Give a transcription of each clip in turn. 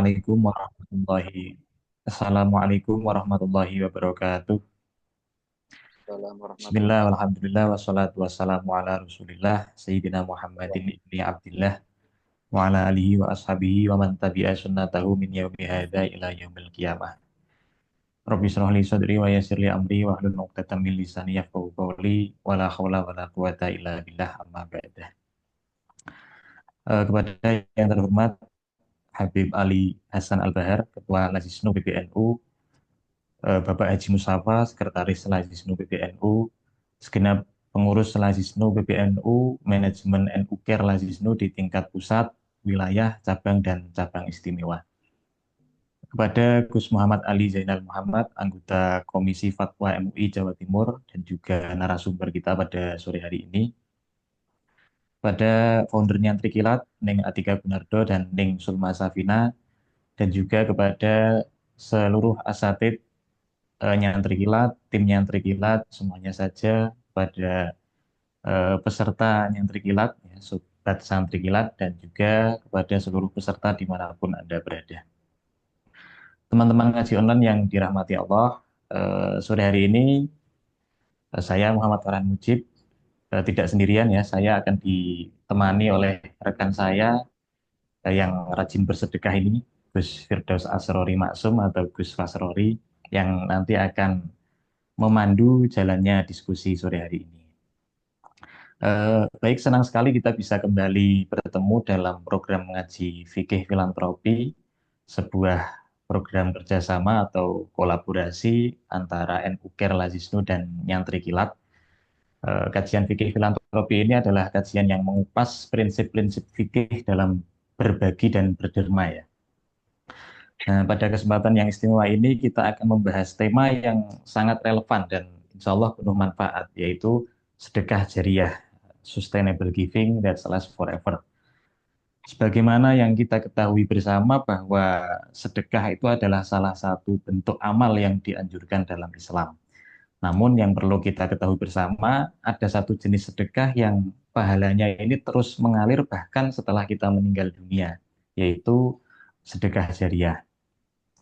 Assalamualaikum warahmatullahi wabarakatuh. Assalamualaikum Bismillah, warahmatullahi walhamdulillah, wassalatu wassalamu ala rasulillah, Sayyidina Muhammadin wabarakatuh. ibni Abdillah, wa ala alihi wa ashabihi wa man tabi'a sunnatahu min yaumi hadha ila yaumil qiyamah. Rabbi shrah li sadri wa yassir li amri wa hlul 'uqdatam min lisani yafqahu qawli, wa la haula wa la quwata illa billah amma ba'dah. Kepada yang terhormat Habib Ali Hasan Al-Bahar, Ketua Lazisnu PBNU, Bapak Haji Mustafa, Sekretaris Lazisnu PBNU, segenap pengurus Lazisnu PBNU, manajemen NU Care Lazisnu di tingkat pusat, wilayah, cabang, dan cabang istimewa. Kepada Gus Muhammad Ali Zainal Muhammad, anggota Komisi Fatwa MUI Jawa Timur, dan juga narasumber kita pada sore hari ini. Pada foundernya Trikilat, Neng Atika Gunardo, dan Neng Sulma Safina, dan juga kepada seluruh asatid Nyantri Kilat, tim Nyantri Kilat, semuanya saja pada peserta Nyantri Kilat, ya, Sobat Santri Kilat, dan juga kepada seluruh peserta dimanapun Anda berada. Teman-teman ngaji online yang dirahmati Allah, sore hari ini saya Muhammad Farhan Mujib, tidak sendirian ya, saya akan ditemani oleh rekan saya yang rajin bersedekah ini, Gus Firdaus Asrori Maksum atau Gus Fasrori, yang nanti akan memandu jalannya diskusi sore hari ini. Baik, senang sekali kita bisa kembali bertemu dalam program mengaji fikih filantropi, sebuah program kerjasama atau kolaborasi antara NU Care Lazisnu dan Nyantri Kilat. Kajian fikih filantropi ini adalah kajian yang mengupas prinsip-prinsip fikih dalam berbagi dan berderma ya. Nah, pada kesempatan yang istimewa ini kita akan membahas tema yang sangat relevan dan insya Allah penuh manfaat, yaitu sedekah jariah, sustainable giving that lasts forever. Sebagaimana yang kita ketahui bersama bahwa sedekah itu adalah salah satu bentuk amal yang dianjurkan dalam Islam. Namun yang perlu kita ketahui bersama, ada satu jenis sedekah yang pahalanya ini terus mengalir bahkan setelah kita meninggal dunia, yaitu sedekah jariah.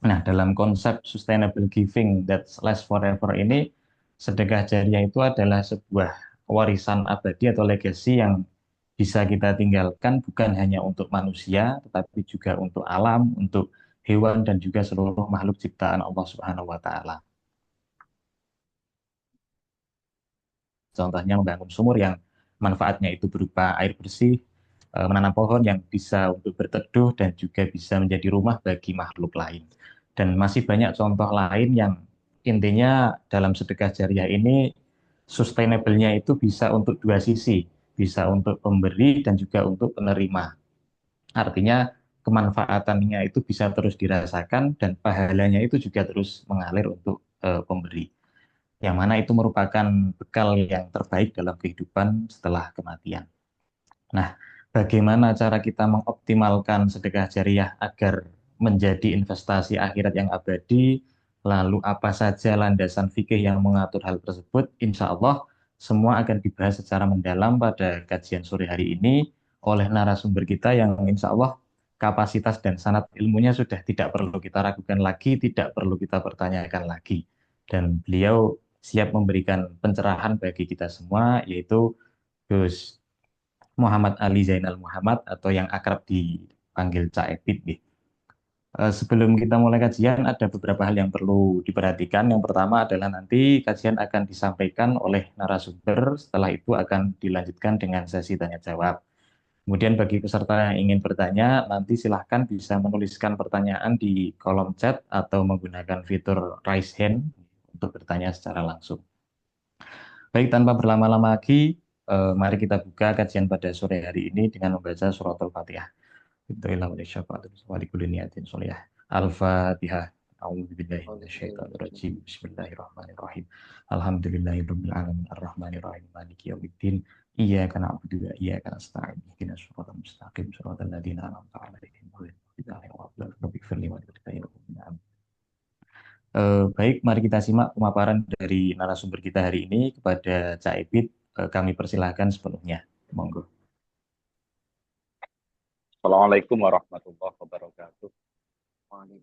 Nah, dalam konsep sustainable giving that lasts forever ini, sedekah jariah itu adalah sebuah warisan abadi atau legacy yang bisa kita tinggalkan bukan hanya untuk manusia, tetapi juga untuk alam, untuk hewan, dan juga seluruh makhluk ciptaan Allah Subhanahu wa Ta'ala. Contohnya membangun sumur yang manfaatnya itu berupa air bersih, menanam pohon yang bisa untuk berteduh dan juga bisa menjadi rumah bagi makhluk lain. Dan masih banyak contoh lain yang intinya dalam sedekah jariah ini sustainable-nya itu bisa untuk dua sisi, bisa untuk pemberi dan juga untuk penerima. Artinya kemanfaatannya itu bisa terus dirasakan dan pahalanya itu juga terus mengalir untuk pemberi, yang mana itu merupakan bekal yang terbaik dalam kehidupan setelah kematian. Nah, bagaimana cara kita mengoptimalkan sedekah jariah agar menjadi investasi akhirat yang abadi? Lalu apa saja landasan fikih yang mengatur hal tersebut? Insya Allah semua akan dibahas secara mendalam pada kajian sore hari ini oleh narasumber kita yang insya Allah kapasitas dan sanad ilmunya sudah tidak perlu kita ragukan lagi, tidak perlu kita pertanyakan lagi. Dan beliau siap memberikan pencerahan bagi kita semua, yaitu Gus Muhammad Ali Zainal Muhammad atau yang akrab dipanggil Cak Epit. Sebelum kita mulai kajian, ada beberapa hal yang perlu diperhatikan. Yang pertama adalah nanti kajian akan disampaikan oleh narasumber, setelah itu akan dilanjutkan dengan sesi tanya jawab. Kemudian bagi peserta yang ingin bertanya, nanti silahkan bisa menuliskan pertanyaan di kolom chat atau menggunakan fitur raise hand untuk bertanya secara langsung. Baik, tanpa berlama-lama lagi, mari kita buka kajian pada sore hari ini dengan membaca surat Al-Fatihah. Al-Fatihah. A'udzubillahi minasyaitonirrajim. Bismillahirrahmanirrahim. Alhamdulillahirabbil alamin arrahmanirrahim maliki yaumiddin. Iyyaka na'budu wa iyyaka nasta'in. Ihdinas siratal mustaqim siratal ladzina an'amta 'alaihim ghairil maghdubi 'alaihim waladdallin. Rabbighfirli wa li walidayya. Baik, mari kita simak pemaparan dari narasumber kita hari ini kepada Cak Ibit. Kami persilahkan sepenuhnya. Monggo. Assalamualaikum warahmatullahi wabarakatuh.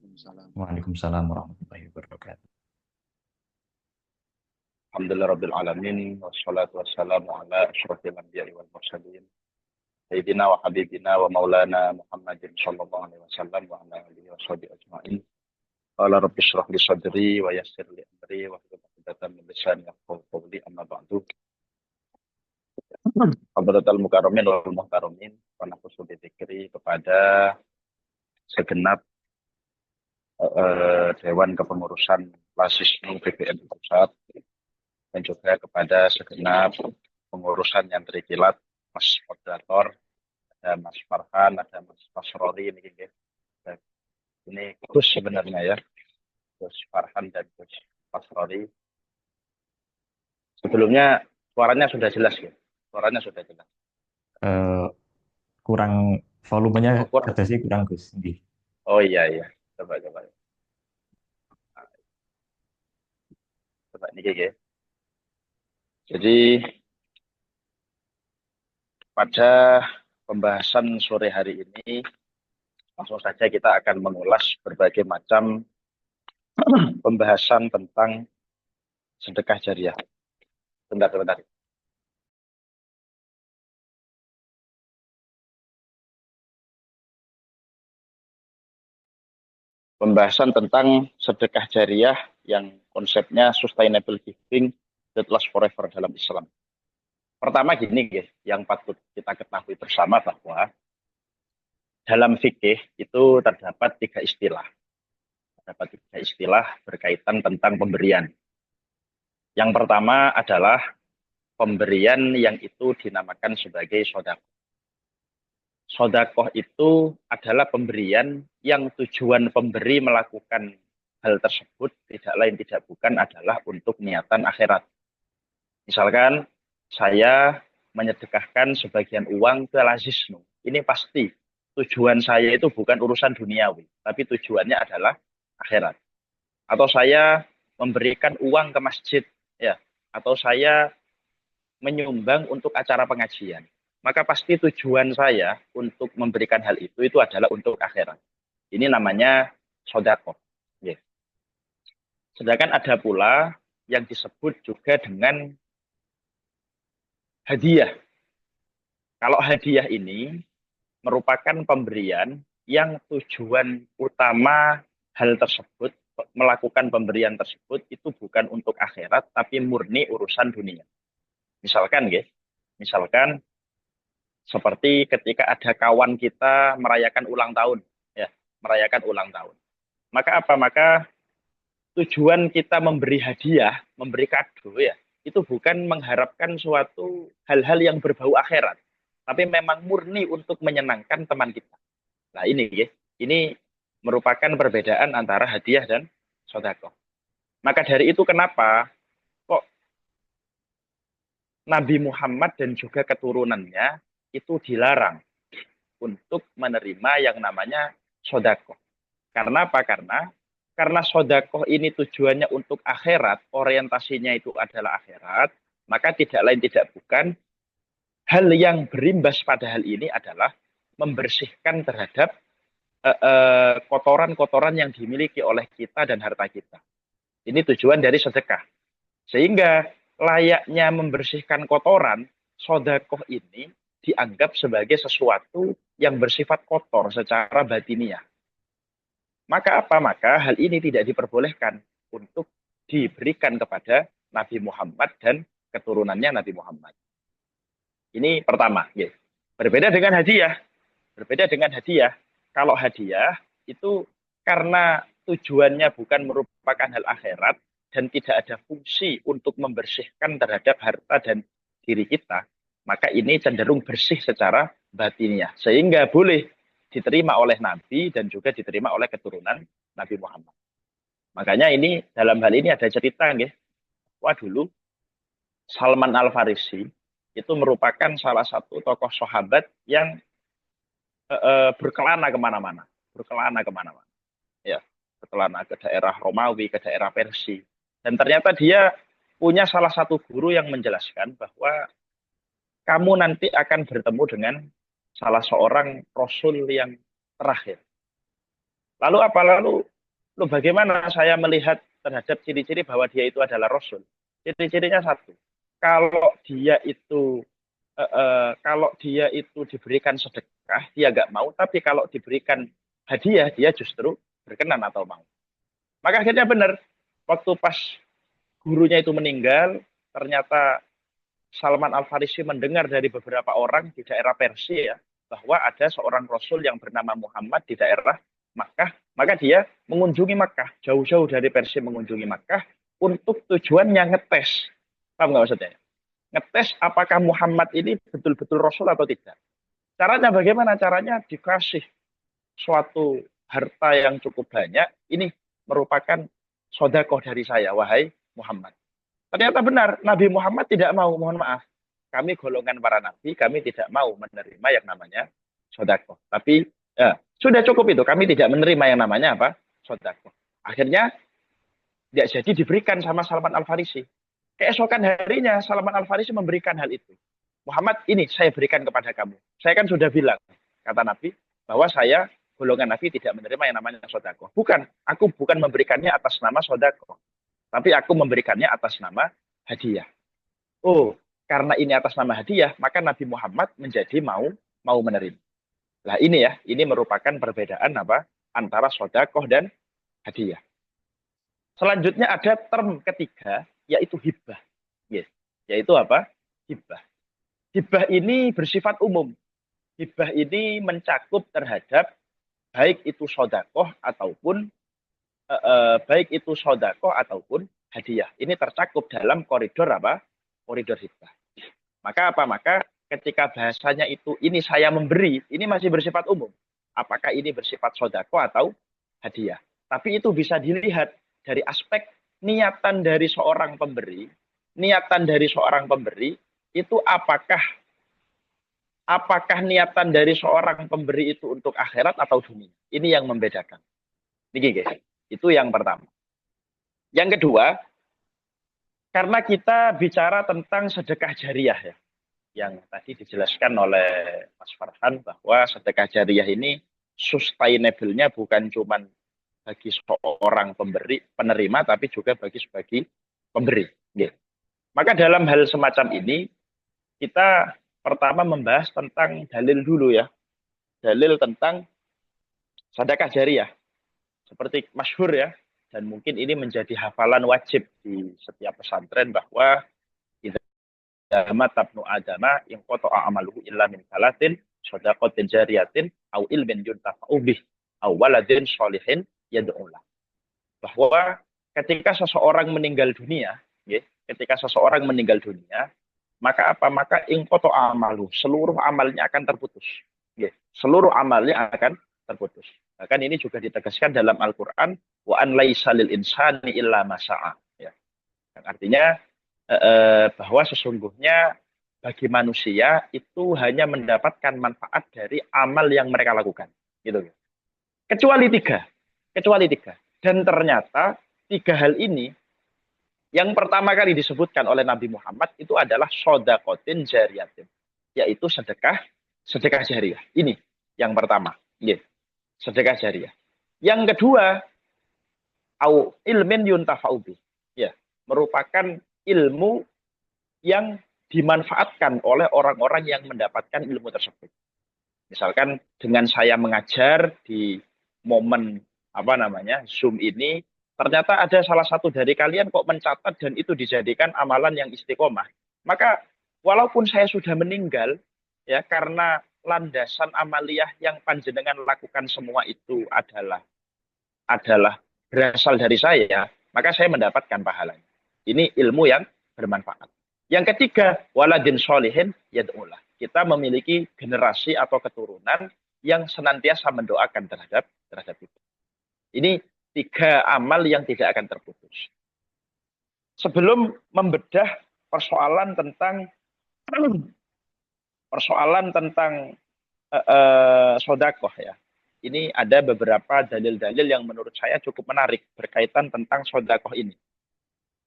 Waalaikumsalam. Waalaikumsalam warahmatullahi wabarakatuh. Alhamdulillah Rabbil Alamin. Wassalatu wassalamu ala asyrafil anbiya'i wal mursalin. Sayyidina wa habibina wa maulana Muhammadin sallallahu alaihi wasallam wa ala alihi wa sahbihi ajma'in. Qala rabbi shrah li sadri wa yassir li amri wa hlul 'uqdatam min lisani yafqahu qawli amma ba'du. Hadratal mukarramin wal muhtaramin, wa nafsu bi dzikri kepada segenap Dewan Kepengurusan Lasisnu BBM Pusat dan juga kepada segenap pengurusan yang terkilat, Mas Moderator, ada Mas Farhan, ada Mas Pasrori ini Gus sebenarnya ya, Gus Farhan dan Gus Pasrori. Sebelumnya suaranya sudah jelas ya, suaranya sudah jelas. Kurang volumenya kurang. kata sih kurang Gus. Oh iya, coba. Coba ini ya. Jadi pada pembahasan sore hari ini langsung saja kita akan mengulas berbagai macam pembahasan tentang sedekah jariah. Bentar. Pembahasan tentang sedekah jariah yang konsepnya sustainable giving that lasts forever dalam Islam. Pertama gini guys, yang patut kita ketahui bersama bahwa dalam fikih itu terdapat tiga istilah. Terdapat tiga istilah berkaitan tentang pemberian. Yang pertama adalah pemberian yang itu dinamakan sebagai sedekah. Sedekah itu adalah pemberian yang tujuan pemberi melakukan hal tersebut tidak lain tidak bukan adalah untuk niatan akhirat. Misalkan saya menyedekahkan sebagian uang ke Lazisnu. Ini pasti tujuan saya itu bukan urusan duniawi, tapi tujuannya adalah akhirat. Atau saya memberikan uang ke masjid, ya, atau saya menyumbang untuk acara pengajian. Maka pasti tujuan saya untuk memberikan hal itu adalah untuk akhirat. Ini namanya sedekah. Ya. Sedangkan ada pula yang disebut juga dengan hadiah. Kalau hadiah ini merupakan pemberian yang tujuan utama hal tersebut, melakukan pemberian tersebut itu bukan untuk akhirat, tapi murni urusan dunia. Misalkan seperti ketika ada kawan kita merayakan ulang tahun, ya, merayakan ulang tahun. Maka apa? Maka tujuan kita memberi hadiah, memberi kado, ya, itu bukan mengharapkan suatu hal-hal yang berbau akhirat, tapi memang murni untuk menyenangkan teman kita. Nah ini merupakan perbedaan antara hadiah dan sedekah. Maka dari itu kenapa kok Nabi Muhammad dan juga keturunannya itu dilarang untuk menerima yang namanya sedekah. Karena apa? Karena sedekah ini tujuannya untuk akhirat, orientasinya itu adalah akhirat, maka tidak lain tidak bukan hal yang berimbas pada hal ini adalah membersihkan terhadap kotoran-kotoran yang dimiliki oleh kita dan harta kita. Ini tujuan dari sedekah. Sehingga layaknya membersihkan kotoran, sedekah ini dianggap sebagai sesuatu yang bersifat kotor secara batiniah. Maka apa? Maka hal ini tidak diperbolehkan untuk diberikan kepada Nabi Muhammad dan keturunannya Nabi Muhammad. Ini pertama. Ya. Berbeda dengan hadiah. Kalau hadiah itu karena tujuannya bukan merupakan hal akhirat dan tidak ada fungsi untuk membersihkan terhadap harta dan diri kita, maka ini cenderung bersih secara batiniah. Sehingga boleh diterima oleh Nabi dan juga diterima oleh keturunan Nabi Muhammad. Makanya ini dalam hal ini ada cerita, nggih. Wah dulu Salman Al-Farisi itu merupakan salah satu tokoh sahabat yang berkelana kemana-mana. Ya, berkelana ke daerah Romawi, ke daerah Persia. Dan ternyata dia punya salah satu guru yang menjelaskan bahwa kamu nanti akan bertemu dengan salah seorang rasul yang terakhir. Lalu apa? Lalu Loh, bagaimana saya melihat terhadap ciri-ciri bahwa dia itu adalah Rasul? Ciri-cirinya satu, kalau dia itu kalau dia itu diberikan sedekah, dia nggak mau, tapi kalau diberikan hadiah, dia justru berkenan atau mau. Maka akhirnya benar, waktu pas gurunya itu meninggal, ternyata Salman Al-Farisi mendengar dari beberapa orang di daerah Persia bahwa ada seorang Rasul yang bernama Muhammad di daerah Makkah, maka dia mengunjungi Makkah, jauh-jauh dari Persia mengunjungi Makkah untuk tujuannya ngetes. Paham nggak maksudnya? Ngetes apakah Muhammad ini betul-betul Rasul atau tidak. Caranya bagaimana? Caranya dikasih suatu harta yang cukup banyak, ini merupakan sodakoh dari saya, wahai Muhammad. Ternyata benar, Nabi Muhammad tidak mau, mohon maaf. Kami golongan para nabi, kami tidak mau menerima yang namanya sodakoh. Tapi sudah cukup itu, kami tidak menerima yang namanya apa? Sodakoh. Akhirnya tidak jadi diberikan sama Salman Al-Farisi. Keesokan harinya Salman Al-Farisi memberikan hal itu. Muhammad, ini saya berikan kepada kamu. Saya kan sudah bilang, kata Nabi, bahwa saya golongan Nabi tidak menerima yang namanya sodakoh. Bukan, aku bukan memberikannya atas nama sodakoh. Tapi aku memberikannya atas nama hadiah. Oh, karena ini atas nama hadiah, maka Nabi Muhammad menjadi mau menerima. Nah ini ya, ini merupakan perbedaan apa antara sodakoh dan hadiah. Selanjutnya ada term ketiga, yaitu hibah. Yes. Yaitu apa? Hibah. Hibah ini bersifat umum. Hibah ini mencakup terhadap baik itu sodakoh ataupun hadiah. Ini tercakup dalam koridor apa? Koridor hibah. Maka apa? Maka ketika bahasanya itu ini saya memberi, ini masih bersifat umum. Apakah ini bersifat sodakoh atau hadiah? Tapi itu bisa dilihat dari aspek niatan dari seorang pemberi. Niatan dari seorang pemberi itu apakah niatan dari seorang pemberi itu untuk akhirat atau dunia? Ini yang membedakan. Ini guys. Itu yang pertama. Yang kedua, karena kita bicara tentang sedekah jariah ya, yang tadi dijelaskan oleh Mas Farhan bahwa sedekah jariah ini sustainable-nya bukan cuma bagi seorang penerima, tapi juga bagi pemberi. Ya. Maka dalam hal semacam ini, kita pertama membahas tentang dalil dulu ya. Dalil tentang sedekah jariah. Seperti masyhur ya, dan mungkin ini menjadi hafalan wajib di setiap pesantren bahwa tabnu adama in qata'a amaluhu illa min salatin shadaqatin jariyatin au ilmin yuntafa'u bih au waladin sholihin yad'ulah. Bahwa ketika seseorang meninggal dunia, ya, maka apa? Maka in qata'a amalu, seluruh amalnya akan terputus. Ya, seluruh amalnya akan terputus. Bahkan ini juga ditegaskan dalam Al-Quran, wa an laisa lil insani illa ma sa'a. Ya. Yang artinya bahwa sesungguhnya bagi manusia itu hanya mendapatkan manfaat dari amal yang mereka lakukan. Gitu. Kecuali tiga. Dan ternyata tiga hal ini yang pertama kali disebutkan oleh Nabi Muhammad itu adalah sodakotin jariyatin. Yaitu sedekah jariah. Ini yang pertama. Yeah. Sedekah jariah. Yang kedua, au ilmin yuntafa'u bih. Ya, merupakan ilmu yang dimanfaatkan oleh orang-orang yang mendapatkan ilmu tersebut. Misalkan dengan saya mengajar di momen Zoom ini, ternyata ada salah satu dari kalian kok mencatat dan itu dijadikan amalan yang istiqomah. Maka walaupun saya sudah meninggal, ya karena landasan amaliyah yang panjenengan lakukan semua itu adalah berasal dari saya, maka saya mendapatkan pahalanya. Ini ilmu yang bermanfaat. Yang ketiga, waladin sholihin yad'ulah. Kita memiliki generasi atau keturunan yang senantiasa mendoakan terhadap itu. Ini tiga amal yang tidak akan terputus. Sebelum membedah persoalan tentang sodakoh ya. Ini ada beberapa dalil-dalil yang menurut saya cukup menarik berkaitan tentang sodakoh ini.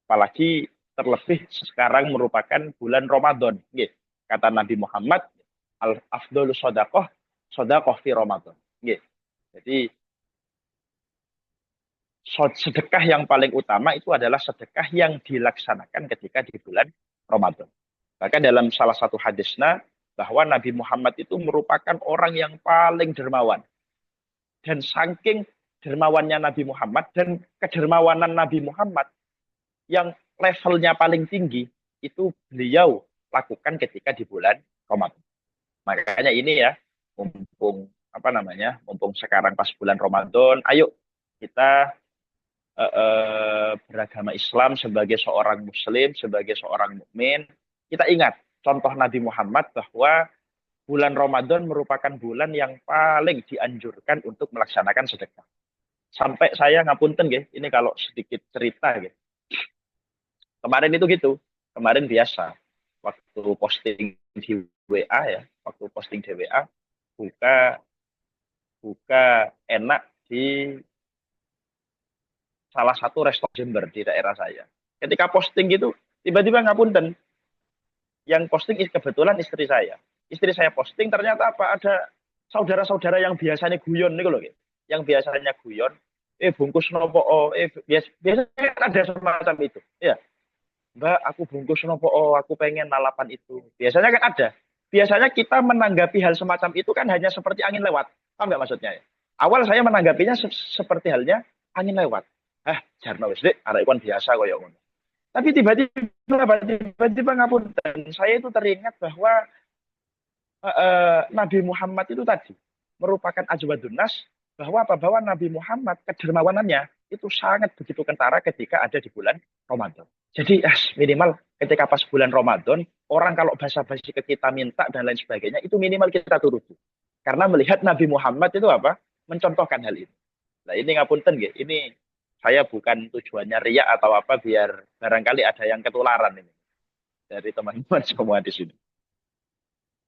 Apalagi terlebih sekarang merupakan bulan Ramadan. Kata Nabi Muhammad, al-afdolu sodakoh fi Ramadan. Jadi sedekah yang paling utama itu adalah sedekah yang dilaksanakan ketika di bulan Ramadan. Bahkan dalam salah satu hadisnya bahwa Nabi Muhammad itu merupakan orang yang paling dermawan. Dan saking dermawannya Nabi Muhammad dan kedermawanan Nabi Muhammad yang levelnya paling tinggi itu beliau lakukan ketika di bulan Ramadan. Makanya ini ya, mumpung sekarang pas bulan Ramadan, ayo kita beragama Islam sebagai seorang Muslim, sebagai seorang mukmin, kita ingat contoh Nabi Muhammad bahwa bulan Ramadan merupakan bulan yang paling dianjurkan untuk melaksanakan sedekah. Sampai saya ngapunten, ini kalau sedikit cerita, kemarin itu gitu, kemarin biasa, waktu posting di WA ya, buka enak di salah satu restoran Jember di daerah saya. Ketika posting gitu, tiba-tiba ngapunten, yang posting kebetulan istri saya. Istri saya posting ternyata apa? Ada saudara-saudara yang biasanya guyon nih loh, yang biasanya guyon, bungkus nopo, biasanya ada semacam itu, ya. Mbak, aku bungkus nopo, aku pengen lalapan itu. Biasanya kan ada. Biasanya kita menanggapi hal semacam itu kan hanya seperti angin lewat. Paham nggak maksudnya ya? Awal saya menanggapinya seperti halnya angin lewat. Jarno wis Dik, arek kon biasa koyo ngono. Tapi tiba-tiba ngapunten, saya itu teringat bahwa Nabi Muhammad itu tadi merupakan ajwadun nas, bahwa Nabi Muhammad kedermawanannya itu sangat begitu kentara ketika ada di bulan Ramadan. Jadi minimal ketika pas bulan Ramadan, orang kalau basa-basi ke kita minta dan lain sebagainya, itu minimal kita turuti. Karena melihat Nabi Muhammad itu apa? Mencontohkan hal ini. Nah ini ngapunten ini saya bukan tujuannya riak atau apa, biar barangkali ada yang ketularan ini dari teman-teman semua di sini.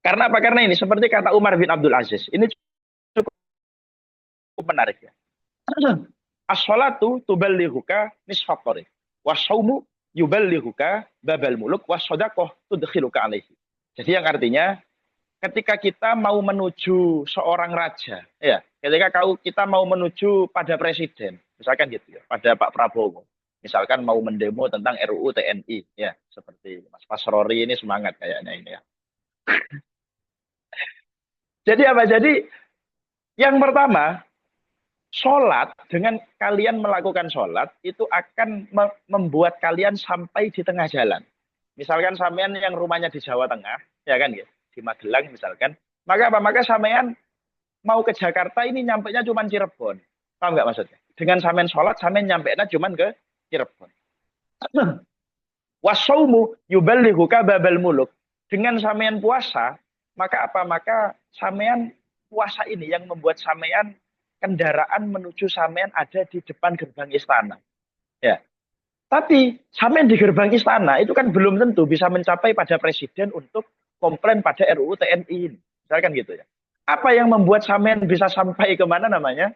Karena apa? Karena ini seperti kata Umar bin Abdul Aziz. Ini cukup menarik ya. As-sholatu tuballighuka nisfat thariq, was-shaumu yuballighuka babal muluk, was-shadaqah tudkhiluka alaihi. Jadi yang artinya ketika kita mau menuju seorang raja, ya, ketika kita mau menuju pada presiden, misalkan gitu ya, pada Pak Prabowo, misalkan mau mendemo tentang RUU TNI, ya, seperti Mas Pasrori ini semangat kayaknya ini ya. Jadi apa? Jadi yang pertama, sholat, dengan kalian melakukan sholat, itu akan membuat kalian sampai di tengah jalan. Misalkan sampean yang rumahnya di Jawa Tengah, ya kan, di Magelang misalkan, maka apa? Maka sampean mau ke Jakarta ini nyampainya cuma Cirebon. Paham nggak maksudnya? Dengan sampean sholat, sampean nyampainya cuma ke Cirebon. Wasaumu yuballighuka babal muluk. Dengan sampean puasa, maka apa? Maka sampean puasa ini yang membuat sampean kendaraan menuju sampean ada di depan gerbang istana. Ya. Tapi sampean di gerbang istana itu kan belum tentu bisa mencapai pada presiden untuk komplain pada RUU TNI ini. Misalkan gitu ya. Apa yang membuat sampean bisa sampai kemana namanya?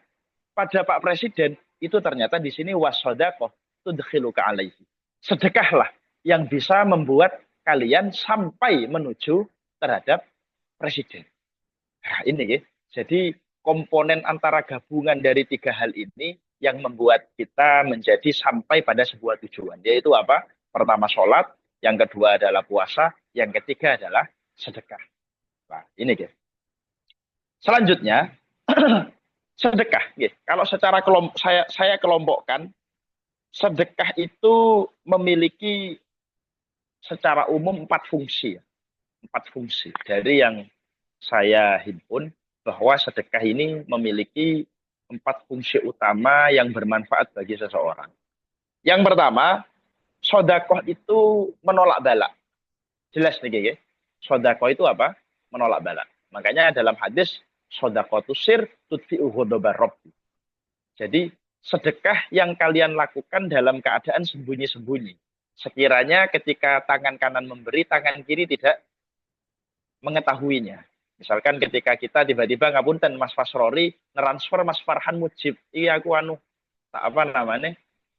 Pada Pak Presiden, itu ternyata di sini was-shadaqah tudkhiluka alaihi. Sedekahlah yang bisa membuat kalian sampai menuju terhadap presiden. Nah, ini ya. Jadi komponen antara gabungan dari tiga hal ini yang membuat kita menjadi sampai pada sebuah tujuan. Yaitu apa? Pertama sholat, yang kedua adalah puasa, yang ketiga adalah sedekah. Nah, ini ya. Selanjutnya, sedekah. Ya. Kalau secara saya kelompokkan, sedekah itu memiliki secara umum 4 fungsi. 4 fungsi. Dari yang saya himpun, bahwa sedekah ini memiliki 4 fungsi utama yang bermanfaat bagi seseorang. Yang pertama, sedekah itu menolak bala. Jelas nih, ya. Sedekah itu apa? Menolak bala. Makanya dalam hadis, sedekah tusir tudfi'u ghadabar rabbi. Jadi, sedekah yang kalian lakukan dalam keadaan sembunyi-sembunyi. Sekiranya ketika tangan kanan memberi, tangan kiri tidak mengetahuinya. Misalkan ketika kita tiba-tiba ngapunten Mas Fasrori transfer Mas Farhan Mujib, iya aku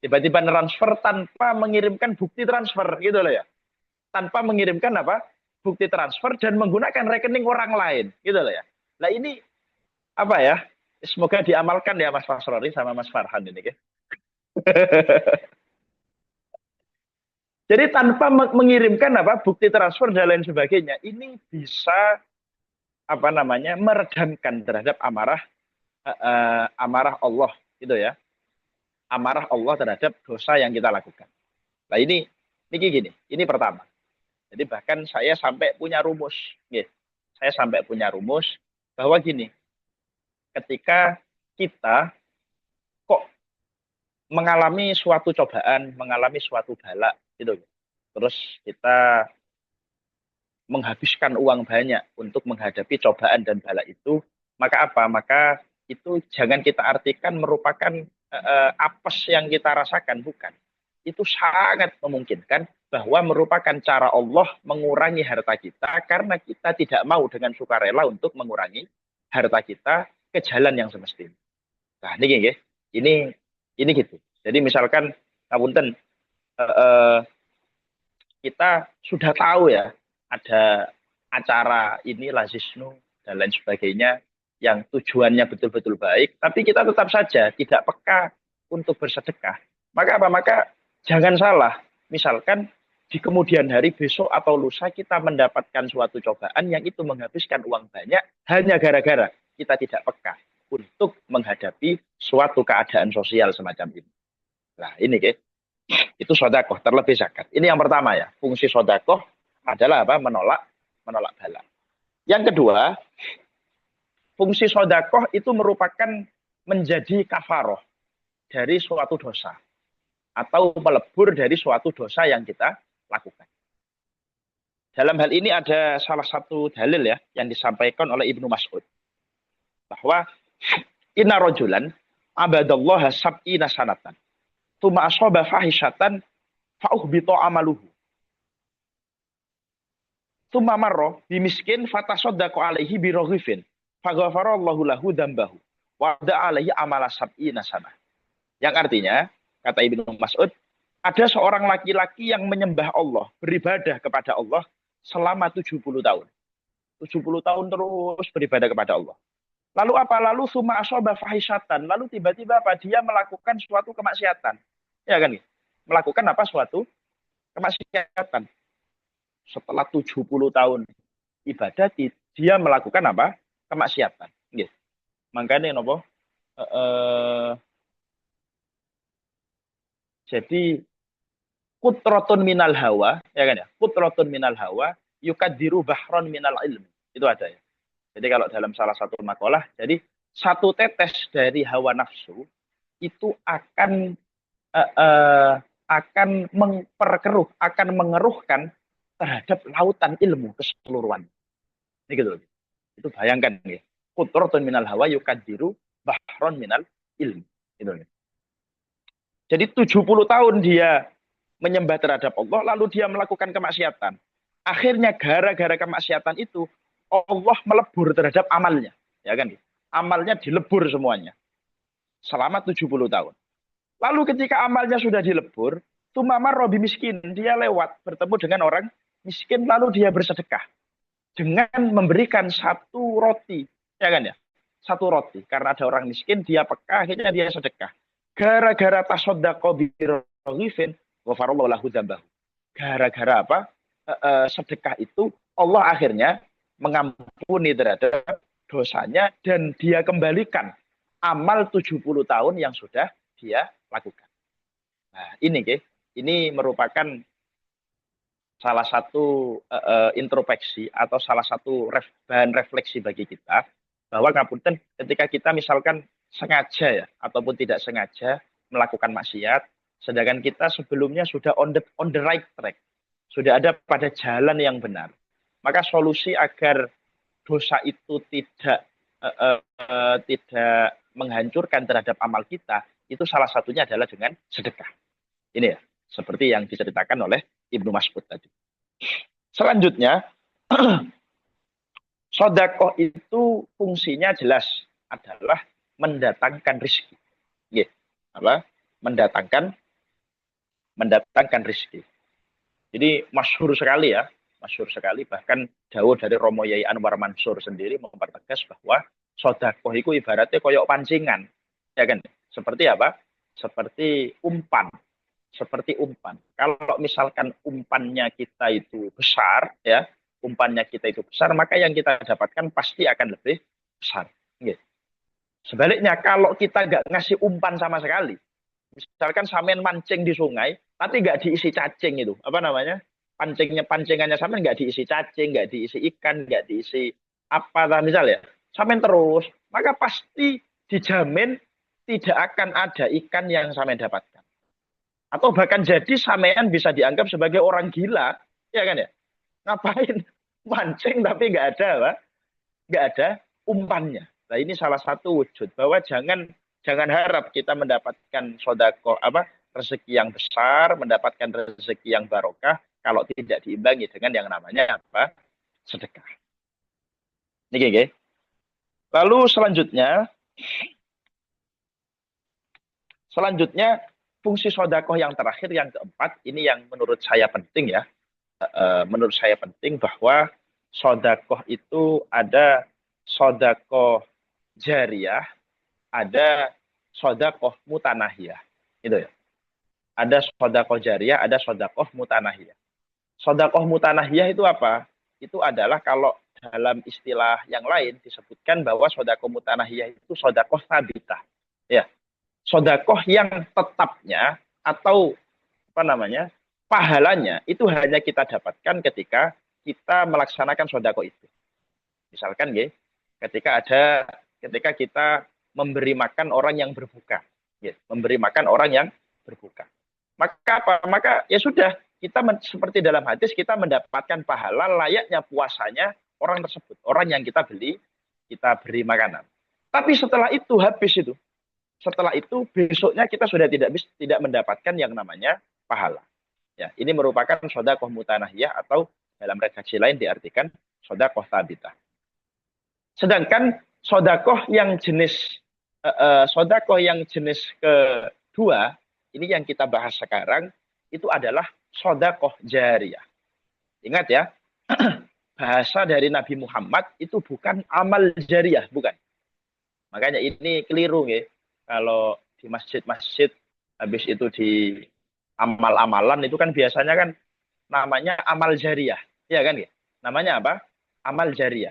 tiba-tiba transfer tanpa mengirimkan bukti transfer gitu loh ya, tanpa mengirimkan bukti transfer dan menggunakan rekening orang lain gitu loh ya. Nah ini semoga diamalkan ya Mas Fasrori sama Mas Farhan ini ya. Jadi tanpa mengirimkan bukti transfer dan lain sebagainya, ini bisa meredamkan terhadap amarah Allah gitu ya. Amarah Allah terhadap dosa yang kita lakukan. Nah ini gini, ini pertama. Jadi bahkan saya sampai punya rumus, saya sampai punya rumus bahwa gini, ketika kita kok mengalami suatu cobaan, mengalami suatu bala, gitu, terus kita menghabiskan uang banyak untuk menghadapi cobaan dan bala itu, maka apa? Maka itu jangan kita artikan merupakan apes yang kita rasakan, bukan. Itu sangat memungkinkan bahwa merupakan cara Allah mengurangi harta kita karena kita tidak mau dengan sukarela untuk mengurangi harta kita ke jalan yang semestinya. Nah, ini ini gitu. Jadi misalkan, ngapunten, eh, kita sudah tahu ya ada acara ini lazisnu dan lain sebagainya yang tujuannya betul-betul baik, tapi kita tetap saja tidak peka untuk bersedekah. Maka apa? Maka jangan salah. Misalkan di kemudian hari besok atau lusa kita mendapatkan suatu cobaan yang itu menghabiskan uang banyak hanya gara-gara kita tidak peka untuk menghadapi suatu keadaan sosial semacam ini. Nah, ini itu sodakoh terlebih zakat. Ini yang pertama ya. Fungsi sodakoh adalah menolak bala. Yang kedua, fungsi sodakoh itu merupakan menjadi kafaroh dari suatu dosa atau pelebur dari suatu dosa yang kita lakukan. Dalam hal ini ada salah satu dalil ya yang disampaikan oleh Ibnu Mas'ud bahwa inna rojulan abadallaha sab'ina sanatan tuma asoba fahishatan fa'uhbito amaluhu tuma marro bimiskin fatasodaku alaihi biroghifin faghafarallahu lahu dambahu wa'da alaihi amala sab'ina sanah. Yang artinya, kata Ibnu Mas'ud, ada seorang laki-laki yang menyembah Allah, beribadah kepada Allah selama 70 tahun. 70 tahun terus beribadah kepada Allah. Lalu apa? Lalu suma asoba fahisyatan. Lalu tiba-tiba apa? Dia melakukan suatu kemaksiatan. Ya kan? Melakukan apa? Suatu kemaksiatan. Setelah 70 tahun ibadah, dia melakukan apa? Kemaksiatan. Makanya nopo? Jadi kutrotun minal hawa, ya kan ya? Kutrotun minal hawa yukadiru bahron minal ilm. Itu ada ya. Jadi kalau dalam salah satu makalah, jadi satu tetes dari hawa nafsu itu akan memperkeruh, akan mengeruhkan terhadap lautan ilmu keseluruhan. Ini gitu. Itu bayangkan ya. Kutrotun minal hawa yukadiru bahron minal ilm. Itu. Jadi 70 tahun dia menyembah terhadap Allah, lalu dia melakukan kemaksiatan. Akhirnya gara-gara kemaksiatan itu, Allah melebur terhadap amalnya. Ya kan? Amalnya dilebur semuanya. Selama 70 tahun. Lalu ketika amalnya sudah dilebur, tumamar robi miskin, dia lewat bertemu dengan orang miskin, lalu dia bersedekah. Dengan memberikan satu roti. Ya kan ya? Satu roti. Karena ada orang miskin, dia peka, akhirnya dia sedekah. Gara-gara tasoddaqo biroghifin ghafarallahu lahu dzambahu. Gara-gara apa? Sedekah itu Allah akhirnya mengampuni terhadap dosanya dan dia kembalikan amal 70 tahun yang sudah dia lakukan. Nah, ini merupakan salah satu introspeksi atau salah satu bahan refleksi bagi kita bahwa ngapunten ketika kita misalkan sengaja ya ataupun tidak sengaja melakukan maksiat, sedangkan kita sebelumnya sudah on the right track, sudah ada pada jalan yang benar, maka solusi agar dosa itu tidak menghancurkan terhadap amal kita itu salah satunya adalah dengan sedekah. Ini ya, seperti yang diceritakan oleh Ibnu Mas'ud tadi. Selanjutnya, sedekah itu fungsinya jelas adalah mendatangkan rezeki. Apa? Mendatangkan rezeki. Jadi masyhur sekali ya, masyhur sekali, bahkan dawuh dari Romo Yai Anwar Mansur sendiri mempertegas bahwa sedekah itu ibaratnya koyok pancingan. Ya kan? Seperti apa? seperti umpan. Seperti umpan. Kalau misalkan umpannya kita itu besar, ya, umpannya kita itu besar, maka yang kita dapatkan pasti akan lebih besar. Gitu. Sebaliknya, kalau kita nggak ngasih umpan sama sekali, misalkan sampean mancing di sungai, tapi nggak diisi cacing itu, apa namanya? Pancingannya sampean nggak diisi cacing, nggak diisi ikan, nggak diisi apa, misal ya, sampean terus, maka pasti dijamin tidak akan ada ikan yang sampean dapatkan. Atau bahkan jadi sampean bisa dianggap sebagai orang gila, ya kan ya? Ngapain mancing tapi nggak ada, Pak? Nggak ada umpannya. Nah ini salah satu wujud bahwa jangan harap kita mendapatkan sodako rezeki yang besar, mendapatkan rezeki yang barokah kalau tidak diimbangi dengan yang namanya apa? Sedekah. Ini okay. Lalu selanjutnya fungsi sodakoh yang terakhir, yang keempat, ini yang menurut saya penting ya. Menurut saya penting bahwa sodakoh itu ada sodakoh jariyah, ada sodakoh mutanahiyah. Gitu ya. Ada sodakoh jariyah, ada sodakoh mutanahiyah. Sodakoh mutanahiyah itu apa? Itu adalah kalau dalam istilah yang lain disebutkan bahwa sodakoh mutanahiyah itu sodakoh sabitah. Ya, sodakoh yang tetapnya atau apa namanya pahalanya itu hanya kita dapatkan ketika kita melaksanakan sodakoh itu. Misalkan ketika kita memberi makan orang yang berbuka, memberi makan orang yang berbuka. Maka apa? Maka ya sudah, kita seperti dalam hadis, kita mendapatkan pahala layaknya puasanya orang tersebut, orang yang kita beri makanan. Tapi setelah itu habis itu. Setelah itu besoknya kita sudah tidak mendapatkan yang namanya pahala. Ya, ini merupakan sodakoh mutanahiyah atau dalam redaksi lain diartikan sodakoh sabitah. Sedangkan sodakoh yang jenis kedua, ini yang kita bahas sekarang, itu adalah sodakoh jariyah. Ingat ya, bahasa dari Nabi Muhammad itu bukan amal jariyah, bukan. Makanya ini keliru ya. Kalau di masjid-masjid habis itu di amal-amalan itu kan biasanya kan namanya amal jariyah, ya kan ya? Namanya apa? Amal jariyah.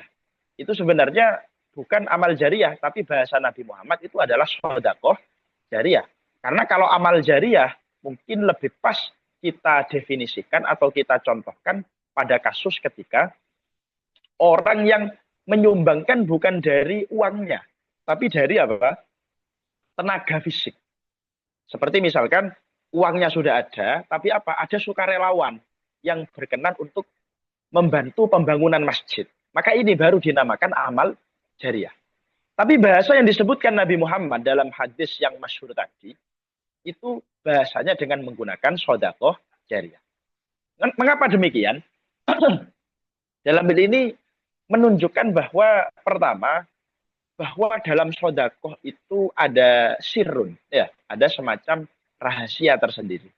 Itu sebenarnya bukan amal jariyah, tapi bahasa Nabi Muhammad itu adalah sedekah jariyah. Karena kalau amal jariyah mungkin lebih pas kita definisikan atau kita contohkan pada kasus ketika orang yang menyumbangkan bukan dari uangnya, tapi dari apa? Tenaga fisik. Seperti misalkan uangnya sudah ada, tapi apa? Ada sukarelawan yang berkenan untuk membantu pembangunan masjid. Maka ini baru dinamakan amal jariyah. Tapi bahasa yang disebutkan Nabi Muhammad dalam hadis yang masyhur tadi, itu bahasanya dengan menggunakan sodakoh jariyah. Mengapa demikian? Dalam hal ini menunjukkan bahwa pertama, bahwa dalam sodakoh itu ada sirrun, ya, ada semacam rahasia tersendiri.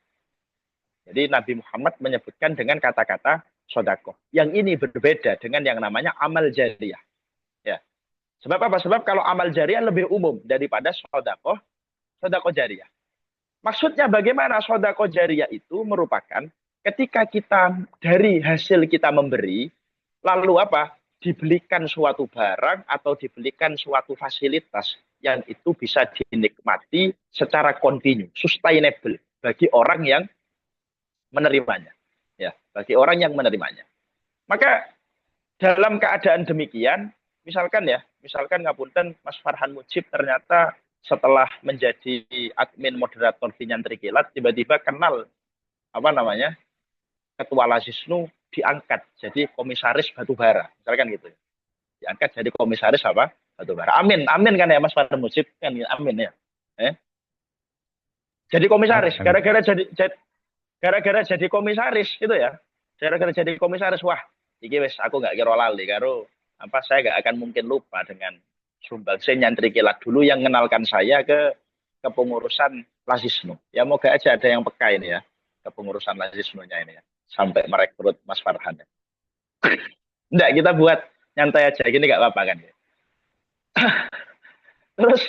Jadi Nabi Muhammad menyebutkan dengan kata-kata sodakoh. Yang ini berbeda dengan yang namanya amal jariyah. Ya. Sebab apa? Sebab kalau amal jariyah lebih umum daripada sodakoh jariyah. Maksudnya bagaimana sodakoh jariyah itu merupakan ketika kita dari hasil kita memberi, lalu apa? Dibelikan suatu barang atau dibelikan suatu fasilitas yang itu bisa dinikmati secara kontinu, sustainable bagi orang yang menerimanya. Ya, bagi orang yang menerimanya. Maka dalam keadaan demikian, misalkan ngapunten Mas Farhan Mujib ternyata setelah menjadi admin moderator di Nyantri Kilat tiba-tiba kenal Ketua Lazisnu diangkat jadi komisaris batubara, misalkan gitu. Diangkat jadi komisaris batubara. Amin kan ya Mas Farhan Mujib kan, amin ya. Jadi komisaris gara-gara jadi komisaris gitu ya. Gara-gara jadi komisaris, wah, iki wis aku nggak kira lali karo saya nggak akan mungkin lupa dengan Sumbangsih Nyantri Kilat dulu yang mengenalkan saya ke kepengurusan Lazisnu. Ya moga aja ada yang peka ini ya, kepengurusan Lazisnunya ini ya, sampai merekrut Mas Farhan. Enggak, kita buat nyantai aja gini nggak apa-apa kan ya. Terus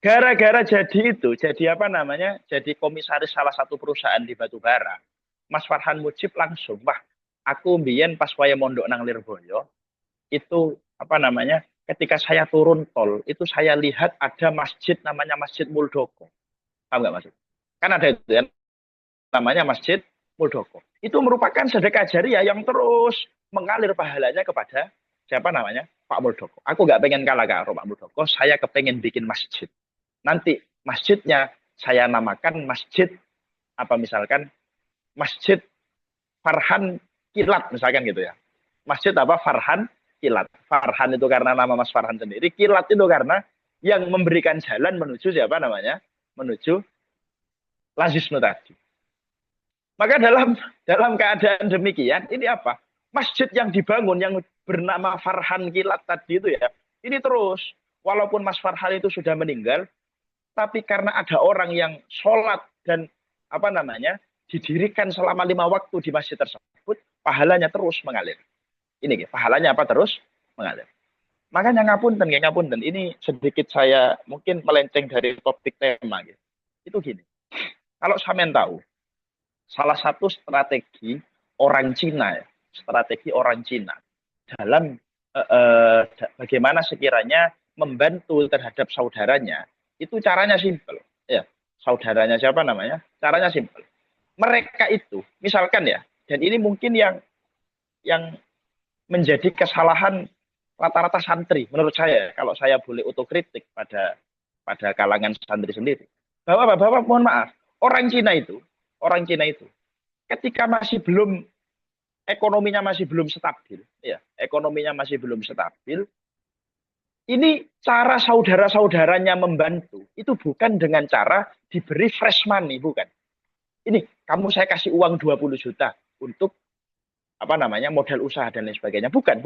Gara-gara jadi itu, jadi apa namanya? Jadi komisaris salah satu perusahaan di Batubara. Mas Farhan Mujib langsung, wah, aku mbien pas waya mondok nang Lirboyo, itu apa namanya? Ketika saya turun tol, itu saya lihat ada masjid namanya Masjid Muldoko. Paham nggak maksud? Kan ada itu ya, namanya Masjid Muldoko. Itu merupakan sedekah jariah yang terus mengalir pahalanya kepada siapa namanya? Pak Muldoko. Aku nggak pengen kalah karo Pak Muldoko, saya kepengen bikin masjid. Nanti masjidnya saya namakan masjid apa misalkan Masjid Farhan Kilat misalkan gitu ya. Masjid apa Farhan Kilat. Farhan itu karena nama Mas Farhan sendiri, Kilat itu karena yang memberikan jalan menuju siapa namanya? Menuju Lazisnu tadi. Maka dalam keadaan demikian, ini apa? Masjid yang dibangun yang bernama Farhan Kilat tadi itu ya, ini terus walaupun Mas Farhan itu sudah meninggal, tapi karena ada orang yang sholat dan apa namanya didirikan selama 5 waktu di masjid tersebut, pahalanya terus mengalir. Ini pahalanya apa terus mengalir. Makanya ngapunten, ini sedikit saya mungkin melenceng dari topik tema gitu. Itu gini. Kalau sampean tahu, salah satu strategi orang Cina ya, strategi orang Cina dalam bagaimana sekiranya membantu terhadap saudaranya, itu caranya simpel. Ya, saudaranya siapa namanya? Caranya simpel. Mereka itu, misalkan ya, dan ini mungkin yang menjadi kesalahan rata-rata santri menurut saya, kalau saya boleh otokritik pada kalangan santri sendiri, bahwa mohon maaf, orang Cina itu ketika masih belum ekonominya masih belum stabil, ya ekonominya masih belum stabil, ini cara saudara-saudaranya membantu itu bukan dengan cara diberi fresh money, bukan. Ini kamu saya kasih uang 20 juta untuk apa namanya modal usaha dan lain sebagainya, bukan.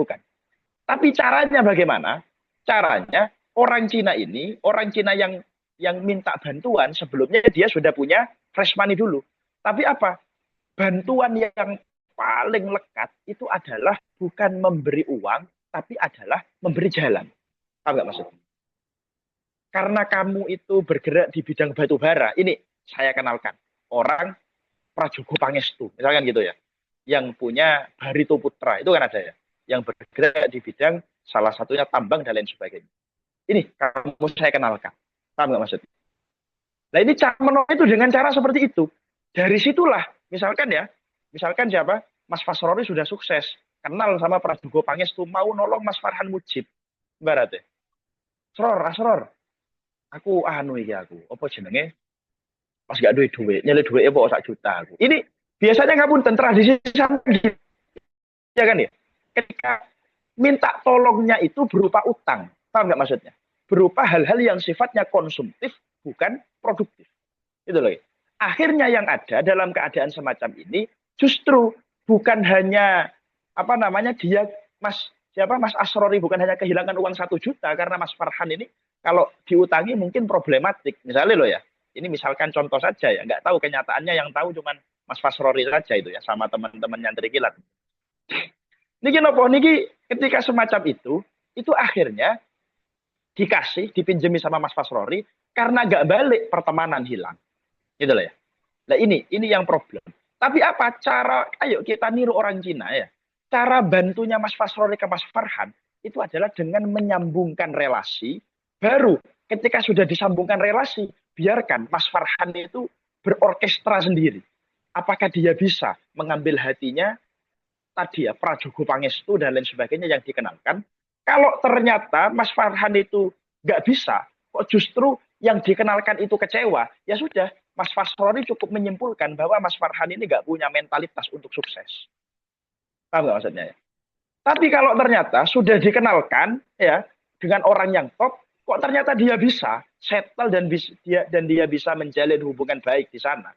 Tapi caranya bagaimana? Caranya orang Cina yang minta bantuan sebelumnya dia sudah punya fresh money dulu. Tapi apa? Bantuan yang paling lekat itu adalah bukan memberi uang, tapi adalah memberi jalan. Tahu nggak maksudnya? Karena kamu itu bergerak di bidang batu bara, ini saya kenalkan orang Prajogo Pangestu, misalkan gitu ya, yang punya Barito Putra, itu kan ada ya, yang bergerak di bidang salah satunya tambang dan lain sebagainya. Ini kamu saya kenalkan, paham nggak maksudnya? Nah ini cara menolong itu dengan cara seperti itu. Dari situlah, misalkan siapa? Mas Fasrori sudah sukses, kenal sama Prajogo Pangestu, mau nolong Mas Farhan Mujib, ibaratnya. Asror, aku anu iki aku, apa jenenge? Pas gak duit, nyele duitnya pokok 1 juta aku. Ini biasanya ngapunten tradisi santri, ya kan ya? Ketika minta tolongnya itu berupa utang, paham nggak maksudnya? Berupa hal-hal yang sifatnya konsumtif, bukan produktif. Itu loh. Akhirnya yang ada dalam keadaan semacam ini justru bukan hanya apa namanya dia Mas Asrori bukan hanya kehilangan uang 1 juta karena Mas Farhan ini kalau diutangi mungkin problematik. Misalnya loh ya, ini misalkan contoh saja ya, nggak tahu kenyataannya, yang tahu cuman Mas Fasrori saja itu ya sama teman-teman nyantri kilat. Niki nopo niki ketika semacam itu akhirnya dipinjemi sama Mas Fasrori karena nggak balik pertemanan hilang. Gitu loh ya. Nah ini yang problem. Tapi apa cara, ayo kita niru orang Cina ya. Cara bantunya Mas Fasrori ke Mas Farhan itu adalah dengan menyambungkan relasi. Baru ketika sudah disambungkan relasi, biarkan Mas Farhan itu berorkestra sendiri. Apakah dia bisa mengambil hatinya tadi ya Prajogo Pangestu dan lain sebagainya yang dikenalkan. Kalau ternyata Mas Farhan itu nggak bisa, kok justru yang dikenalkan itu kecewa, ya sudah, Mas Fasrori cukup menyimpulkan bahwa Mas Farhan ini nggak punya mentalitas untuk sukses. Paham nggak maksudnya ya? Tapi kalau ternyata sudah dikenalkan ya dengan orang yang top, kok ternyata dia bisa settle dan dia bisa menjalin hubungan baik di sana.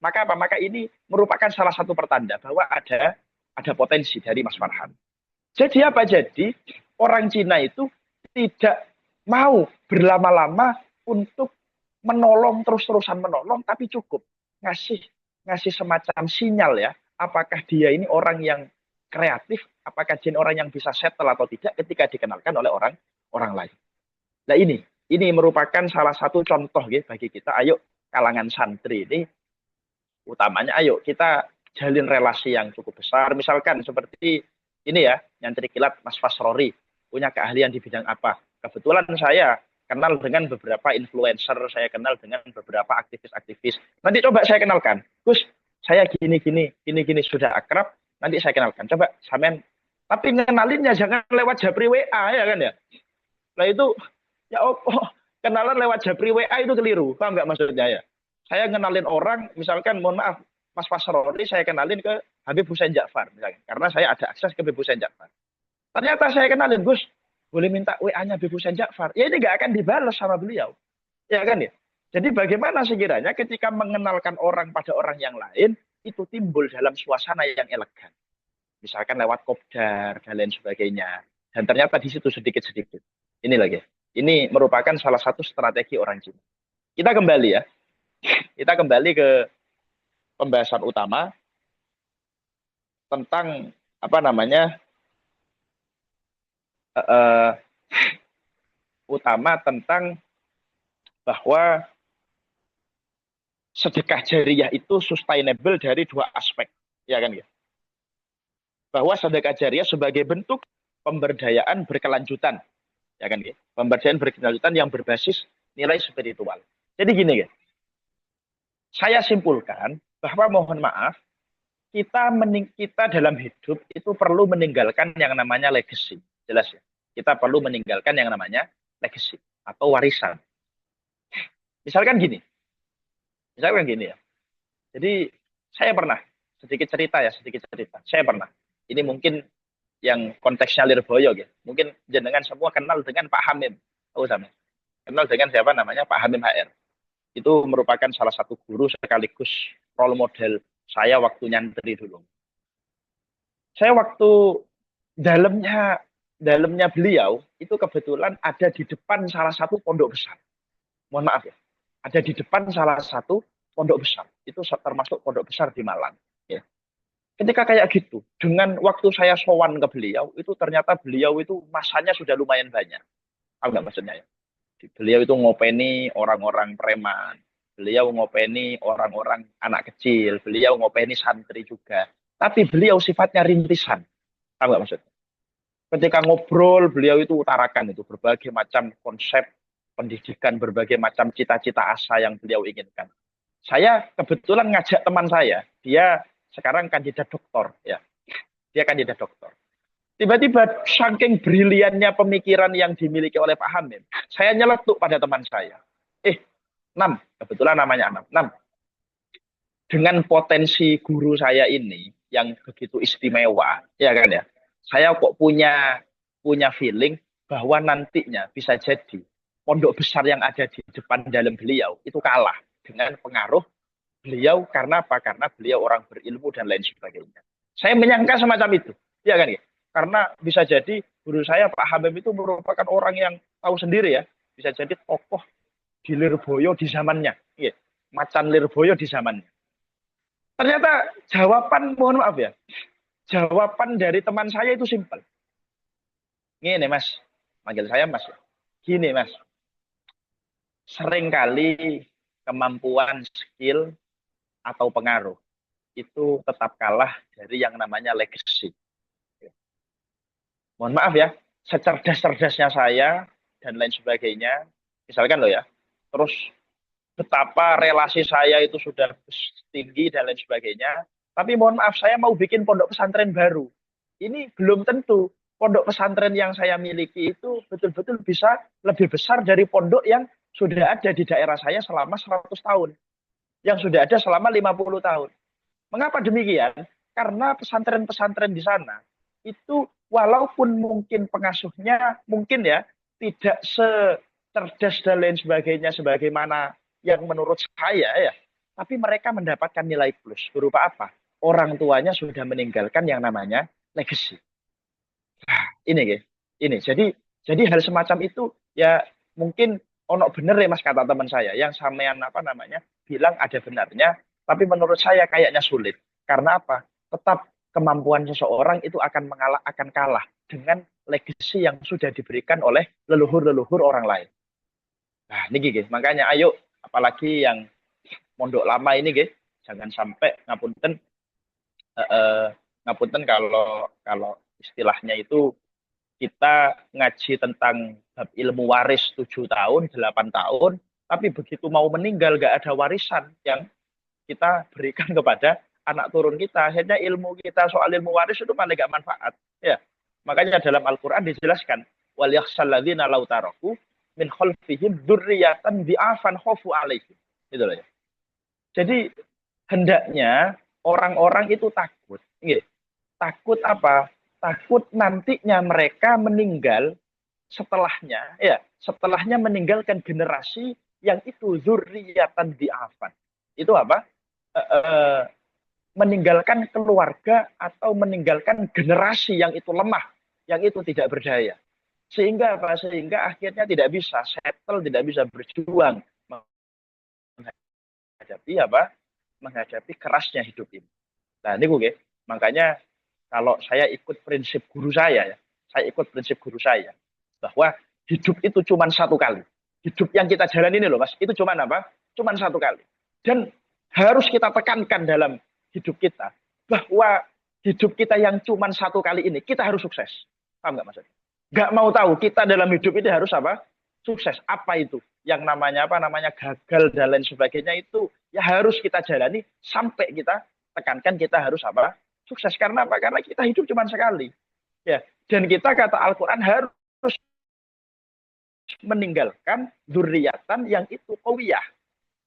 Maka apa? Maka ini merupakan salah satu pertanda bahwa ada potensi dari Mas Farhan. Jadi apa? Jadi orang Cina itu tidak mau berlama-lama untuk menolong terus-terusan menolong, tapi cukup ngasih semacam sinyal ya, apakah dia ini orang yang kreatif, apakah dia orang yang bisa settle atau tidak ketika dikenalkan oleh orang lain. Nah ini merupakan salah satu contoh ya bagi kita. Ayo kalangan santri ini utamanya, ayo kita jalin relasi yang cukup besar. Misalkan seperti ini ya, nyantri kilat Mas Fasrori punya keahlian di bidang apa. Kebetulan saya kenal dengan beberapa influencer, saya kenal dengan beberapa aktivis-aktivis. Nanti coba saya kenalkan, Gus, saya gini, sudah akrab. Nanti saya kenalkan. Coba sampean, tapi ngenalinnya jangan lewat japri WA ya kan ya. Nah itu ya kenalan lewat japri WA itu keliru. Paham nggak maksudnya ya? Saya ngenalin orang, misalkan mohon maaf, Mas Fasroni saya kenalin ke Habib Hussein Ja'far misalkan, karena saya ada akses ke Habib Hussein Ja'far. Ternyata saya kenalin, Gus, boleh minta WA-nya Habib Hussein Ja'far. Ya ini nggak akan dibalas sama beliau. Ya kan ya? Jadi bagaimana sekiranya ketika mengenalkan orang pada orang yang lain, itu timbul dalam suasana yang elegan. Misalkan lewat kopdar dan lain sebagainya. Dan ternyata di situ sedikit-sedikit. Ini lagi. Ini merupakan salah satu strategi orang Cina. Kita kembali ya. Kita kembali ke pembahasan utama tentang apa namanya utama tentang bahwa sedekah jariyah itu sustainable dari dua aspek, ya kan ya? Bahwa sedekah jariyah sebagai bentuk pemberdayaan berkelanjutan, ya kan ya? Pemberdayaan berkelanjutan yang berbasis nilai spiritual. Jadi gini ya, saya simpulkan bahwa mohon maaf, kita dalam hidup itu perlu meninggalkan yang namanya legacy, jelas ya. Kita perlu meninggalkan yang namanya legacy atau warisan. Misalkan gini ya. Jadi saya pernah sedikit cerita. Saya pernah. Ini mungkin yang konteksnya Lirboyo ya. Mungkin jenengan semua kenal dengan Pak Hamim. Tahu sama? Kenal dengan siapa namanya? Pak Hamim HR. Itu merupakan salah satu guru sekaligus role model saya waktu nyantri dulu. Saya waktu dalamnya beliau itu kebetulan ada di depan salah satu pondok besar. Mohon maaf ya. Ada di depan salah satu pondok besar. Itu termasuk pondok besar di Malang. Ya. Ketika kayak gitu, dengan waktu saya sowan ke beliau, itu ternyata beliau itu masanya sudah lumayan banyak. Tahu nggak maksudnya ya? Beliau itu ngopeni orang-orang preman. Beliau ngopeni orang-orang anak kecil. Beliau ngopeni santri juga. Tapi beliau sifatnya rintisan. Tahu nggak maksudnya? Ketika ngobrol, beliau itu utarakan itu berbagai macam konsep pendidikan, berbagai macam cita-cita asa yang beliau inginkan. Saya kebetulan ngajak teman saya, dia sekarang kandidat doktor, ya. Dia kandidat doktor. Tiba-tiba saking briliannya pemikiran yang dimiliki oleh Pak Hamim, saya nyeletuk pada teman saya. Nam, kebetulan namanya Nam. Nam, dengan potensi guru saya ini yang begitu istimewa, ya kan ya. Saya kok punya feeling bahwa nantinya bisa jadi pondok besar yang ada di depan dalam beliau itu kalah dengan pengaruh beliau. Karena apa? Karena beliau orang berilmu dan lain sebagainya. Saya menyangka semacam itu, ya kan ya. Karena bisa jadi guru saya Pak Hamim itu merupakan orang yang tahu sendiri ya, bisa jadi tokoh di Lirboyo di zamannya, ya. Macan Lirboyo di zamannya. Ternyata jawaban, mohon maaf ya, jawaban dari teman saya itu simpel. Gini Mas, manggil saya Mas. Gini Mas, seringkali kemampuan, skill, atau pengaruh itu tetap kalah dari yang namanya legacy. Mohon maaf ya, secerdas-cerdasnya saya dan lain sebagainya, misalkan loh ya, terus betapa relasi saya itu sudah tinggi dan lain sebagainya, tapi mohon maaf, saya mau bikin pondok pesantren baru. Ini belum tentu pondok pesantren yang saya miliki itu betul-betul bisa lebih besar dari pondok yang sudah ada di daerah saya selama 100 tahun. Yang sudah ada selama 50 tahun. Mengapa demikian? Karena pesantren-pesantren di sana itu walaupun mungkin pengasuhnya mungkin ya tidak secerdas dan lain sebagainya sebagaimana yang menurut saya ya, tapi mereka mendapatkan nilai plus berupa apa? Orang tuanya sudah meninggalkan yang namanya legacy. Nah, ini guys. Ini jadi hal semacam itu ya mungkin ono bener ya Mas kata teman saya yang sampean apa namanya bilang ada benarnya, tapi menurut saya kayaknya sulit. Karena apa? Tetap kemampuan seseorang itu akan kalah dengan legacy yang sudah diberikan oleh leluhur-leluhur orang lain. Nah, ini nggih, makanya ayo apalagi yang mondok lama ini nggih, jangan sampai ngapunten ngapunten kalau kalau istilahnya itu kita ngaji tentang bab ilmu waris 7 tahun, 8 tahun, tapi begitu mau meninggal nggak ada warisan yang kita berikan kepada anak turun kita. Akhirnya ilmu kita soal ilmu waris itu paling nggak manfaat. Ya, makanya dalam Al-Quran dijelaskan, wal yakhshal ladzina law taraku min khalfihim dzurriyyatan bi'afan khafu alaihim. Gitu loh ya. Jadi hendaknya orang-orang itu takut. Nggih. Takut apa? Takut nantinya mereka meninggal setelahnya, ya, setelahnya meninggalkan generasi yang itu dzurriyyatan bi'afan. Itu apa? Meninggalkan keluarga atau meninggalkan generasi yang itu lemah, yang itu tidak berdaya. Sehingga apa? Sehingga akhirnya tidak bisa settle, tidak bisa berjuang menghadapi apa? Menghadapi kerasnya hidup ini. Nah, ini gue, makanya kalau saya ikut prinsip guru saya, ya, saya ikut prinsip guru saya bahwa hidup itu cuma satu kali. Hidup yang kita jalan ini loh, Mas, itu cuma apa? Cuma satu kali. Dan harus kita tekankan dalam hidup kita bahwa hidup kita yang cuma satu kali ini kita harus sukses. Paham nggak maksudnya? Nggak mau tahu kita dalam hidup ini harus apa? Sukses. Apa itu? Yang namanya apa? Namanya gagal dan lain sebagainya itu ya harus kita jalani sampai kita tekankan kita harus apa? Sukses. Karena apa? Karena kita hidup cuma sekali. Ya. Dan kita kata Al-Quran harus meninggalkan dzurriyyatan yang itu qawiyah.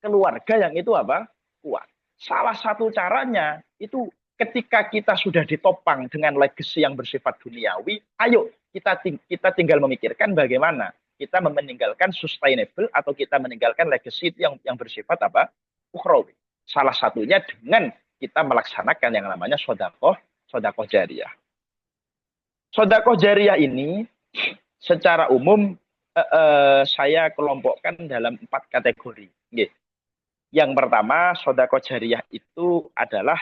Keluarga yang itu apa? Kuat. Salah satu caranya itu ketika kita sudah ditopang dengan legacy yang bersifat duniawi, ayo kita tinggal memikirkan bagaimana kita meninggalkan sustainable atau kita meninggalkan legacy yang bersifat apa? Ukhrawi. Salah satunya dengan kita melaksanakan yang namanya sodakoh jariyah. Sodakoh jariyah ini secara umum saya kelompokkan dalam 4 kategori. Yang pertama, sodakoh jariyah itu adalah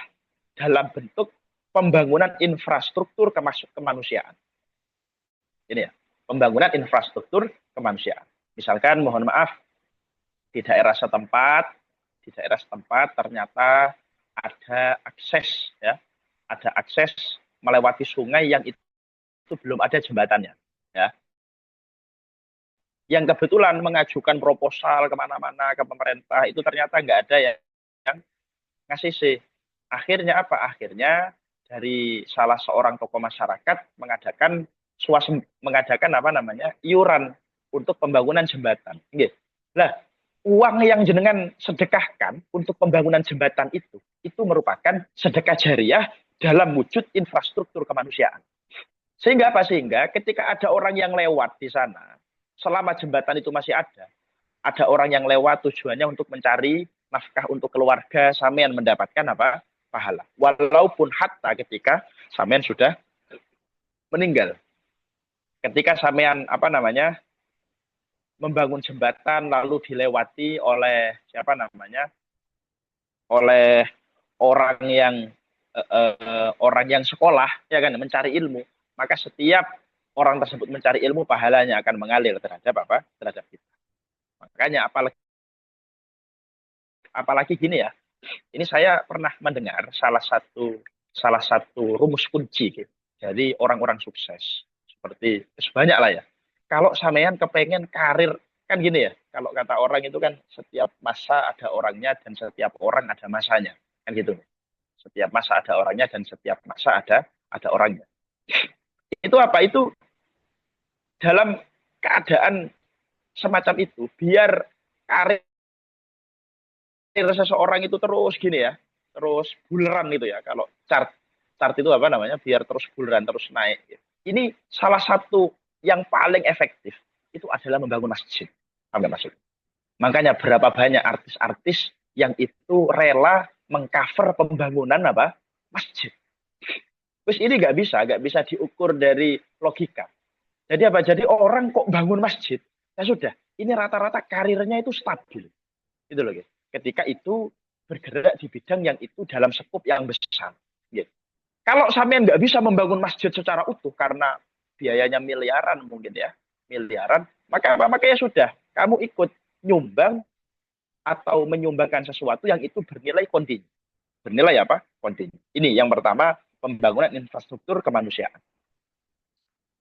dalam bentuk pembangunan infrastruktur kemanusiaan. Ini ya, pembangunan infrastruktur kemanusiaan. Misalkan, mohon maaf, di daerah setempat ternyata ada akses, ya, ada akses melewati sungai yang itu belum ada jembatannya, ya. Yang kebetulan mengajukan proposal kemana-mana ke pemerintah itu ternyata nggak ada yang ngasih sih. Akhirnya apa? Akhirnya dari salah seorang tokoh masyarakat mengadakan apa namanya iuran untuk pembangunan jembatan. Nah, uang yang jenengan sedekahkan untuk pembangunan jembatan itu merupakan sedekah jariyah dalam wujud infrastruktur kemanusiaan. Sehingga apa? Sehingga ketika ada orang yang lewat di sana, selama jembatan itu masih ada orang yang lewat tujuannya untuk mencari nafkah untuk keluarga, sampean mendapatkan apa? Pahala. Walaupun hatta ketika sampean sudah meninggal. Ketika sampean apa namanya? Membangun jembatan lalu dilewati oleh siapa namanya? Oleh orang yang sekolah, ya kan, mencari ilmu, maka setiap orang tersebut mencari ilmu, pahalanya akan mengalir terhadap apa? Terhadap kita. Makanya apalagi gini ya. Ini saya pernah mendengar salah satu rumus kunci gitu. Jadi orang-orang sukses seperti banyak lah ya. Kalau sampean kepengen karir kan gini ya. Kalau kata orang itu kan setiap masa ada orangnya dan setiap orang ada masanya. Kan gitu. Setiap masa ada orangnya dan setiap masa ada orangnya. Itu apa? Itu dalam keadaan semacam itu, biar karir seseorang itu terus gini ya, terus buleran gitu ya. Kalau chart itu apa namanya? Biar terus buleran, terus naik. Ini salah satu yang paling efektif itu adalah membangun masjid. Paham nggak maksud? Makanya berapa banyak artis-artis yang itu rela mengcover pembangunan apa? Masjid. Terus ini nggak bisa diukur dari logika. Jadi apa? Jadi orang kok bangun masjid, ya sudah. Ini rata-rata karirnya itu stabil, gitu loh. Gitu. Ketika itu bergerak di bidang yang itu dalam skop yang besar. Gitu. Kalau sampean nggak bisa membangun masjid secara utuh karena biayanya miliaran mungkin ya, miliaran, maka apa? Maka ya sudah, kamu ikut nyumbang atau menyumbangkan sesuatu yang itu bernilai kontinu. Bernilai apa? Kontinu. Ini yang pertama, pembangunan infrastruktur kemanusiaan.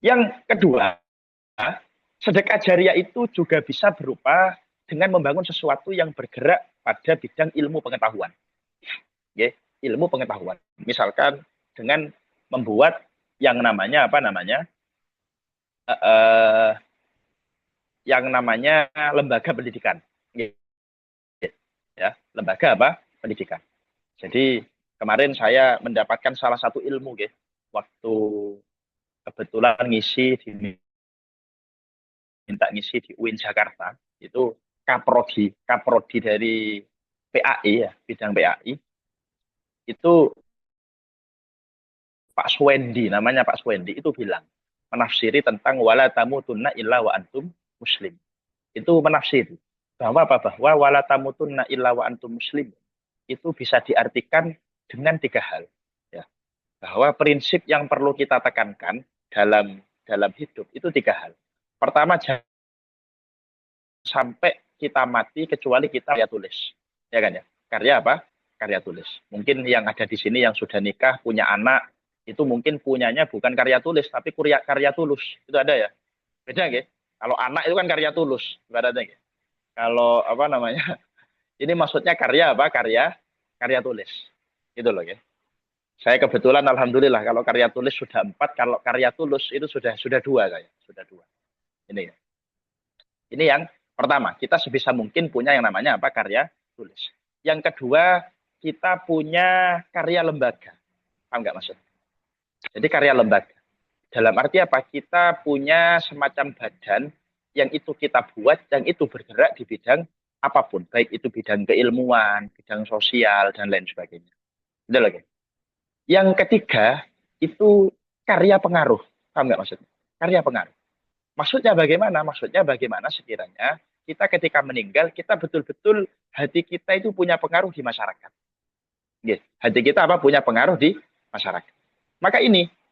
Yang kedua, sedekah jariah itu juga bisa berupa dengan membangun sesuatu yang bergerak pada bidang ilmu pengetahuan. Oke, ilmu pengetahuan. Misalkan dengan membuat yang namanya apa namanya? Yang namanya lembaga pendidikan. Ya, lembaga apa? Pendidikan. Jadi kemarin saya mendapatkan salah satu ilmu, waktu kebetulan minta ngisi di UIN Jakarta, itu kaprodi dari PAI ya, bidang PAI, itu Pak Swendi, namanya Pak Swendi, itu bilang, menafsiri tentang wala tamutunna illa wa antum muslim. Itu menafsiri bahwa wala tamutunna illa wa antum muslim itu bisa diartikan dengan 3 hal. Ya. Bahwa prinsip yang perlu kita tekankan dalam hidup itu 3 hal. Pertama, jangan sampai kita mati kecuali kita karya tulis. Ya kan ya? Karya apa? Karya tulis. Mungkin yang ada di sini yang sudah nikah, punya anak, itu mungkin punyanya bukan karya tulis, tapi karya tulus. Itu ada ya? Beda ya? Kalau anak itu kan karya tulus, ibaratnya ya. Kalau apa namanya? Ini maksudnya karya apa? Karya tulis. Gitu loh ya. Saya kebetulan alhamdulillah kalau karya tulis sudah 4, kalau karya tulus itu sudah 2 saya. Sudah 2. Ini ya. Ini yang pertama, kita sebisa mungkin punya yang namanya apa? Karya tulis. Yang kedua, kita punya karya lembaga. Paham nggak maksudnya? Jadi karya lembaga. Dalam arti apa? Kita punya semacam badan yang itu kita buat, yang itu bergerak di bidang apapun. Baik itu bidang keilmuan, bidang sosial, dan lain sebagainya. Itu lagi. Yang ketiga, itu karya pengaruh. Paham nggak maksudnya? Karya pengaruh. Maksudnya bagaimana? Maksudnya bagaimana sekiranya kita ketika meninggal, kita betul-betul hati kita itu punya pengaruh di masyarakat. Hati kita apa? Punya pengaruh di masyarakat.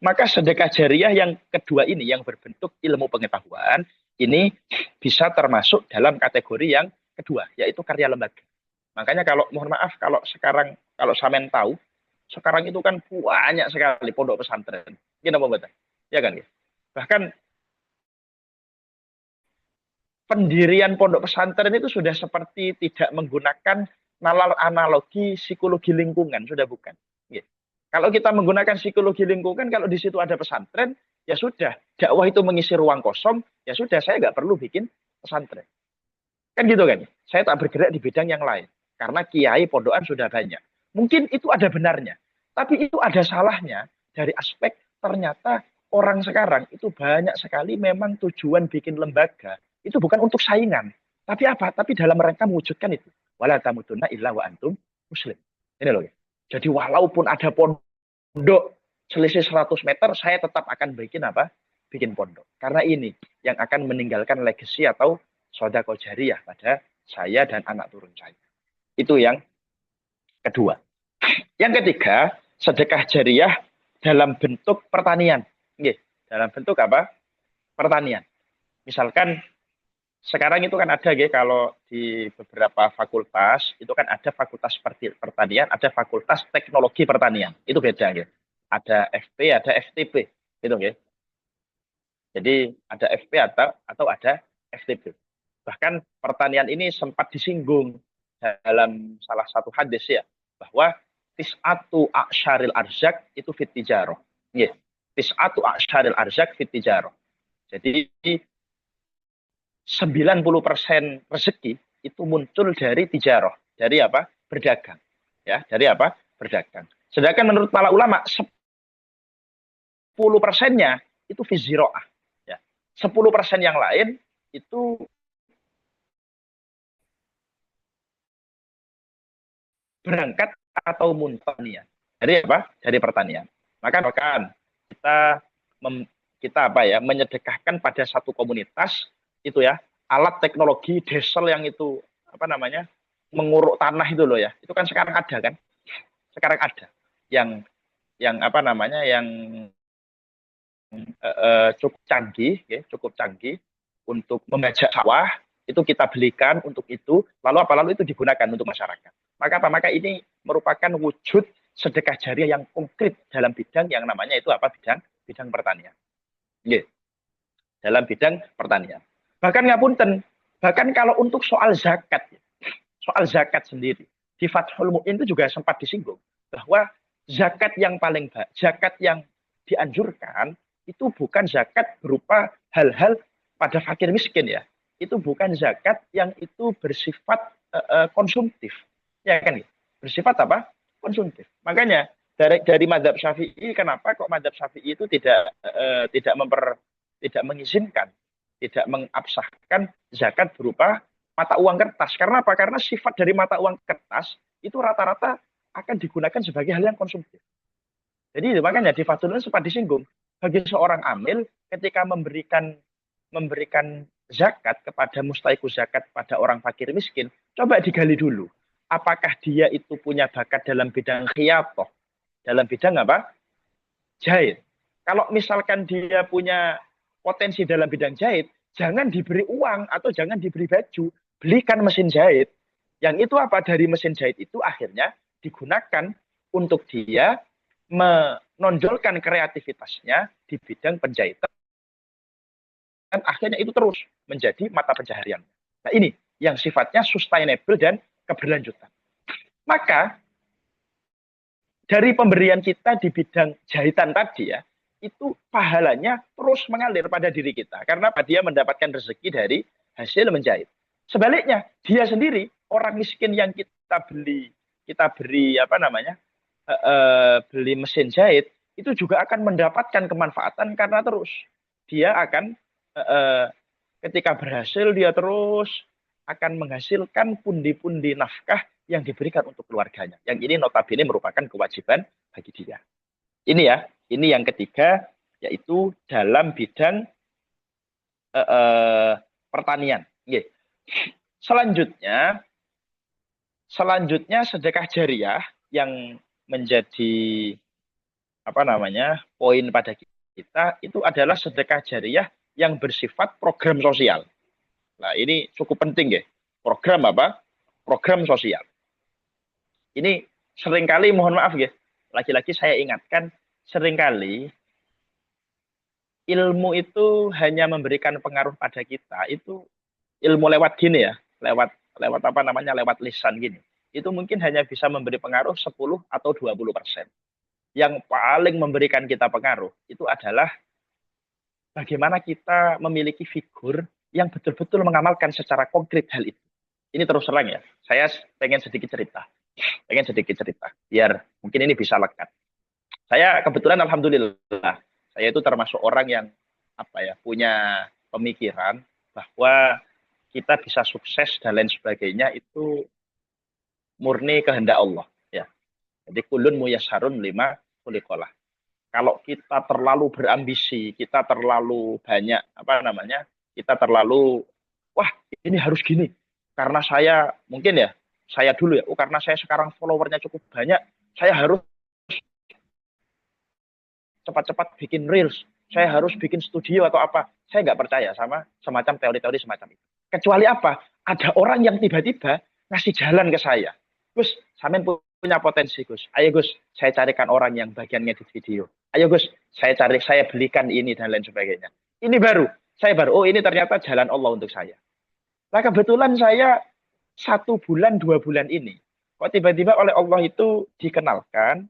Maka sedekah jariah yang kedua ini, yang berbentuk ilmu pengetahuan, ini bisa termasuk dalam kategori yang kedua, yaitu karya lembaga. Makanya mohon maaf, kalau Samen tahu, sekarang itu kan banyak sekali pondok pesantren. Gini apa betul? Ya kan? Bahkan pendirian pondok pesantren itu sudah seperti tidak menggunakan nalar analogi psikologi lingkungan, sudah bukan. Kalau kita menggunakan psikologi lingkungan, kalau di situ ada pesantren, ya sudah, dakwah itu mengisi ruang kosong, ya sudah, saya nggak perlu bikin pesantren. Kan gitu kan? Saya tak bergerak di bidang yang lain. Karena kiai pondokan sudah banyak. Mungkin itu ada benarnya. Tapi itu ada salahnya dari aspek ternyata orang sekarang itu banyak sekali memang tujuan bikin lembaga. Itu bukan untuk saingan. Tapi apa? Tapi dalam rangka mewujudkan itu. Wala tamutunna illa wa antum muslim. Ini loh ya. Jadi walaupun ada pondok selisih 100 meter, saya tetap akan bikin apa? Bikin pondok. Karena ini yang akan meninggalkan legacy atau sedekah jariah pada saya dan anak turun saya. Itu yang kedua. Yang ketiga, sedekah jariah dalam bentuk pertanian. Dalam bentuk apa? Pertanian. Misalkan sekarang itu kan ada kalau di beberapa fakultas itu kan ada fakultas pertanian, ada fakultas teknologi pertanian. Itu beda Ada FP, ada FTP, gitu Jadi ada FP atau ada FTP. Bahkan pertanian ini sempat disinggung dalam salah satu hadis ya, bahwa tis'atu a'syaril arzak itu fit tijarah. Tis'atu a'syaril arzak fit tijarah. Jadi 90% rezeki itu muncul dari tijarah, dari apa? Berdagang. Ya, dari apa? Berdagang. Sedangkan menurut para ulama 10%-nya itu fiziroah. Ya. 10% yang lain itu berangkat atau muntahnya. Dari apa? Dari pertanian. Maka kita menyedekahkan pada satu komunitas itu ya, alat teknologi diesel yang itu menguruk tanah itu loh ya. Itu kan sekarang ada kan? Sekarang ada yang cukup canggih untuk membajak sawah Itu kita belikan untuk itu, lalu itu digunakan untuk masyarakat. Maka ini merupakan wujud sedekah jariah yang konkret dalam bidang yang namanya itu apa? Bidang pertanian. Yeah. Dalam bidang pertanian. Bahkan ngapunten, bahkan kalau untuk soal zakat sendiri, di Fathul Mu'in itu juga sempat disinggung bahwa zakat yang dianjurkan itu bukan zakat berupa hal-hal pada fakir miskin ya. Itu bukan zakat yang itu bersifat konsumtif. Ya kan? Bersifat apa? Konsumtif. Makanya dari mazhab Syafi'i, kenapa kok mazhab Syafi'i itu tidak mengizinkan, tidak mengabsahkan zakat berupa mata uang kertas. Karena apa? Karena sifat dari mata uang kertas itu rata-rata akan digunakan sebagai hal yang konsumtif. Jadi makanya di Fathul sempat disinggung, bagi seorang amil ketika memberikan zakat kepada mustaiku zakat pada orang fakir miskin, coba digali dulu. Apakah dia itu punya bakat dalam bidang khiyatoh, dalam bidang apa? Jahit. Kalau misalkan dia punya potensi dalam bidang jahit, jangan diberi uang atau jangan diberi baju, belikan mesin jahit. Yang itu apa? Dari mesin jahit itu akhirnya digunakan untuk dia menonjolkan kreativitasnya di bidang penjahitan. Dan akhirnya itu terus menjadi mata pencaharian. Nah ini yang sifatnya sustainable dan keberlanjutan. Maka dari pemberian kita di bidang jahitan tadi ya, itu pahalanya terus mengalir pada diri kita. Karena dia mendapatkan rezeki dari hasil menjahit. Sebaliknya, dia sendiri, orang miskin yang kita beri beli mesin jahit, itu juga akan mendapatkan kemanfaatan karena terus dia akan ketika berhasil dia terus akan menghasilkan pundi-pundi nafkah yang diberikan untuk keluarganya. Yang ini notabene merupakan kewajiban bagi dia. Ini ya, ini yang ketiga, yaitu dalam bidang pertanian. Selanjutnya sedekah jariah yang menjadi poin pada kita itu adalah sedekah jariah yang bersifat program sosial. Nah, ini cukup penting ya. Program apa? Program sosial. Ini seringkali, mohon maaf ya, lagi-lagi saya ingatkan, seringkali ilmu itu hanya memberikan pengaruh pada kita, itu ilmu lewat gini ya, lewat lisan gini. Itu mungkin hanya bisa memberi pengaruh 10 atau 20%. Yang paling memberikan kita pengaruh itu adalah bagaimana kita memiliki figur yang betul-betul mengamalkan secara konkret hal itu. Ini terus terang ya, saya pengen sedikit cerita, biar mungkin ini bisa lekat. Saya kebetulan alhamdulillah, saya itu termasuk orang yang punya pemikiran bahwa kita bisa sukses dan lain sebagainya itu murni kehendak Allah. Ya, jadi kulun muyassarun lima khuliqalah. Kalau kita terlalu berambisi, kita terlalu banyak kita terlalu ini harus gini. Karena saya mungkin ya, saya dulu ya, karena saya sekarang followernya cukup banyak, saya harus cepat-cepat bikin reels, saya harus bikin studio atau apa. Saya nggak percaya sama semacam teori-teori semacam itu. Kecuali apa? Ada orang yang tiba-tiba ngasih jalan ke saya. Gus, sampean punya potensi Gus. Ayo Gus, saya carikan orang yang bagian ngedit video. Ayo Gus, saya belikan ini dan lain sebagainya. Ini saya baru, oh ini ternyata jalan Allah untuk saya. Nah kebetulan saya 1 bulan 2 bulan ini, kok tiba-tiba oleh Allah itu dikenalkan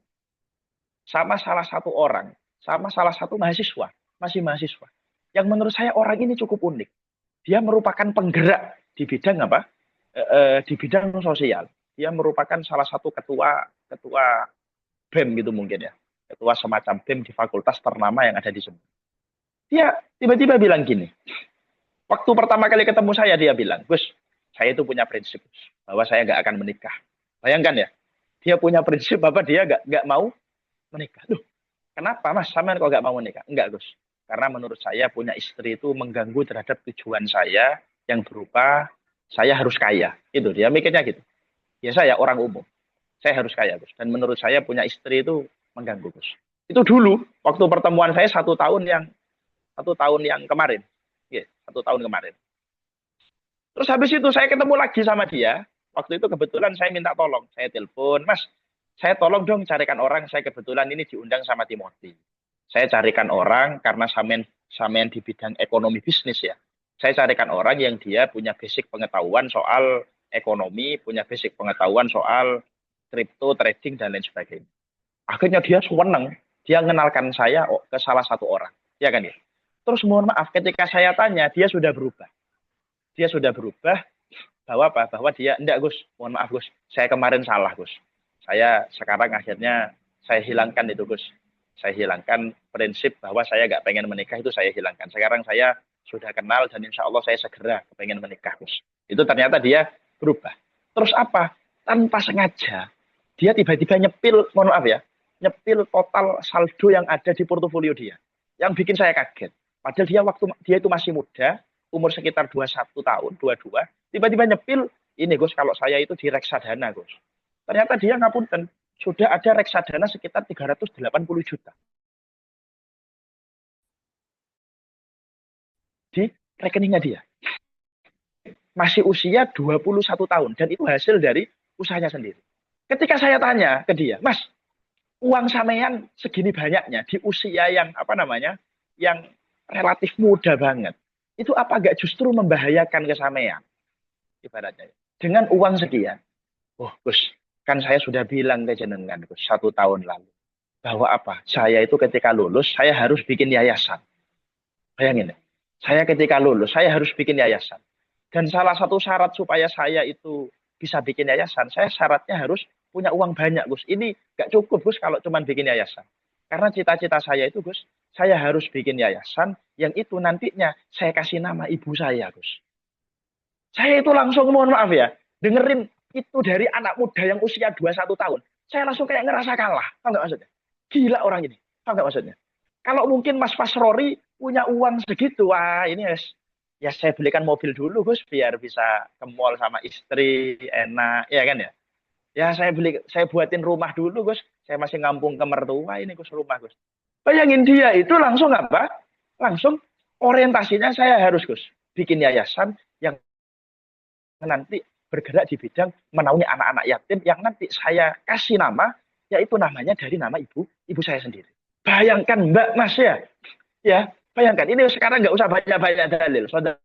sama salah satu orang, sama salah satu mahasiswa, masih mahasiswa. Yang menurut saya orang ini cukup unik. Dia merupakan penggerak di bidang di bidang sosial. Dia merupakan salah satu ketua BEM gitu mungkin ya. Ketua semacam BEM di fakultas ternama yang ada di Sumber. Dia tiba-tiba bilang gini. Waktu pertama kali ketemu saya, dia bilang, Gus, saya itu punya prinsip bahwa saya nggak akan menikah. Bayangkan ya, dia punya prinsip bahwa dia nggak mau menikah. Loh, kenapa Mas? Sampean kok nggak mau menikah? Enggak Gus, karena menurut saya punya istri itu mengganggu terhadap tujuan saya yang berupa saya harus kaya. Itu dia mikirnya gitu. Ya saya orang umum, saya harus kaya Gus. Dan menurut saya punya istri itu mengganggu Gus. Itu dulu waktu pertemuan saya 1 tahun yang kemarin. 1 tahun kemarin. Terus habis itu saya ketemu lagi sama dia. Waktu itu kebetulan saya minta tolong. Saya telepon, Mas, saya tolong dong carikan orang. Saya kebetulan ini diundang sama Timothy. Saya carikan orang karena samen di bidang ekonomi bisnis ya. Saya carikan orang yang dia punya basic pengetahuan soal ekonomi, punya basic pengetahuan soal crypto, trading, dan lain sebagainya. Akhirnya dia seneng. Dia mengenalkan saya ke salah satu orang. Ya kan ya? Terus mohon maaf, ketika saya tanya, dia sudah berubah. Dia sudah berubah, bahwa apa? Bahwa dia, enggak Gus, mohon maaf Gus, saya kemarin salah Gus. Saya sekarang akhirnya saya hilangkan itu Gus. Saya hilangkan prinsip bahwa saya nggak pengen menikah itu saya hilangkan. Sekarang saya sudah kenal dan insya Allah saya segera pengen menikah Gus. Itu ternyata dia berubah. Terus apa? Tanpa sengaja dia tiba-tiba nyepil, mohon maaf ya, nyepil total saldo yang ada di portofolio dia. Yang bikin saya kaget. Padahal dia waktu dia itu masih muda, umur sekitar 21 tahun, 22, tiba-tiba nyepil, ini Gus, kalau saya itu di reksadana Gus. Ternyata dia ngapunten, sudah ada reksadana sekitar 380 juta di rekeningnya dia. Masih usia 21 tahun, dan itu hasil dari usahanya sendiri. Ketika saya tanya ke dia, Mas, uang sampean segini banyaknya di usia yang apa namanya, yang relatif muda banget, itu apa gak justru membahayakan ke sampean? Ibaratnya, dengan uang sekian. Oh, Gus, kan saya sudah bilang ke jenengan, Gus, 1 tahun lalu. Bahwa apa? Saya itu ketika lulus, saya harus bikin yayasan. Bayangin ya. Saya ketika lulus, saya harus bikin yayasan. Dan salah satu syarat supaya saya itu bisa bikin yayasan, saya syaratnya harus punya uang banyak, Gus. Ini gak cukup, Gus, kalau cuma bikin yayasan. Karena cita-cita saya itu, Gus, saya harus bikin yayasan yang itu nantinya saya kasih nama ibu saya, Gus. Saya itu langsung, mohon maaf ya, dengerin itu dari anak muda yang usia 21 tahun. Saya langsung kayak ngerasa kalah. Tahu nggak maksudnya? Gila orang ini. Tahu nggak maksudnya? Kalau mungkin Mas Fasrori punya uang segitu, wah ini ya saya belikan mobil dulu Gus biar bisa ke mall sama istri enak, ya kan ya? Ya saya buatin rumah dulu Gus. Saya masih ngampung ke mertua ini Gus, rumah Gus. Bayangin dia itu langsung apa? Langsung orientasinya saya harus Gus bikin yayasan yang nanti bergerak di bidang menaungi anak-anak yatim yang nanti saya kasih nama, yaitu namanya dari nama ibu saya sendiri. Bayangkan Mbak Mas ya bayangkan ini sekarang nggak usah banyak-banyak dalil, saudara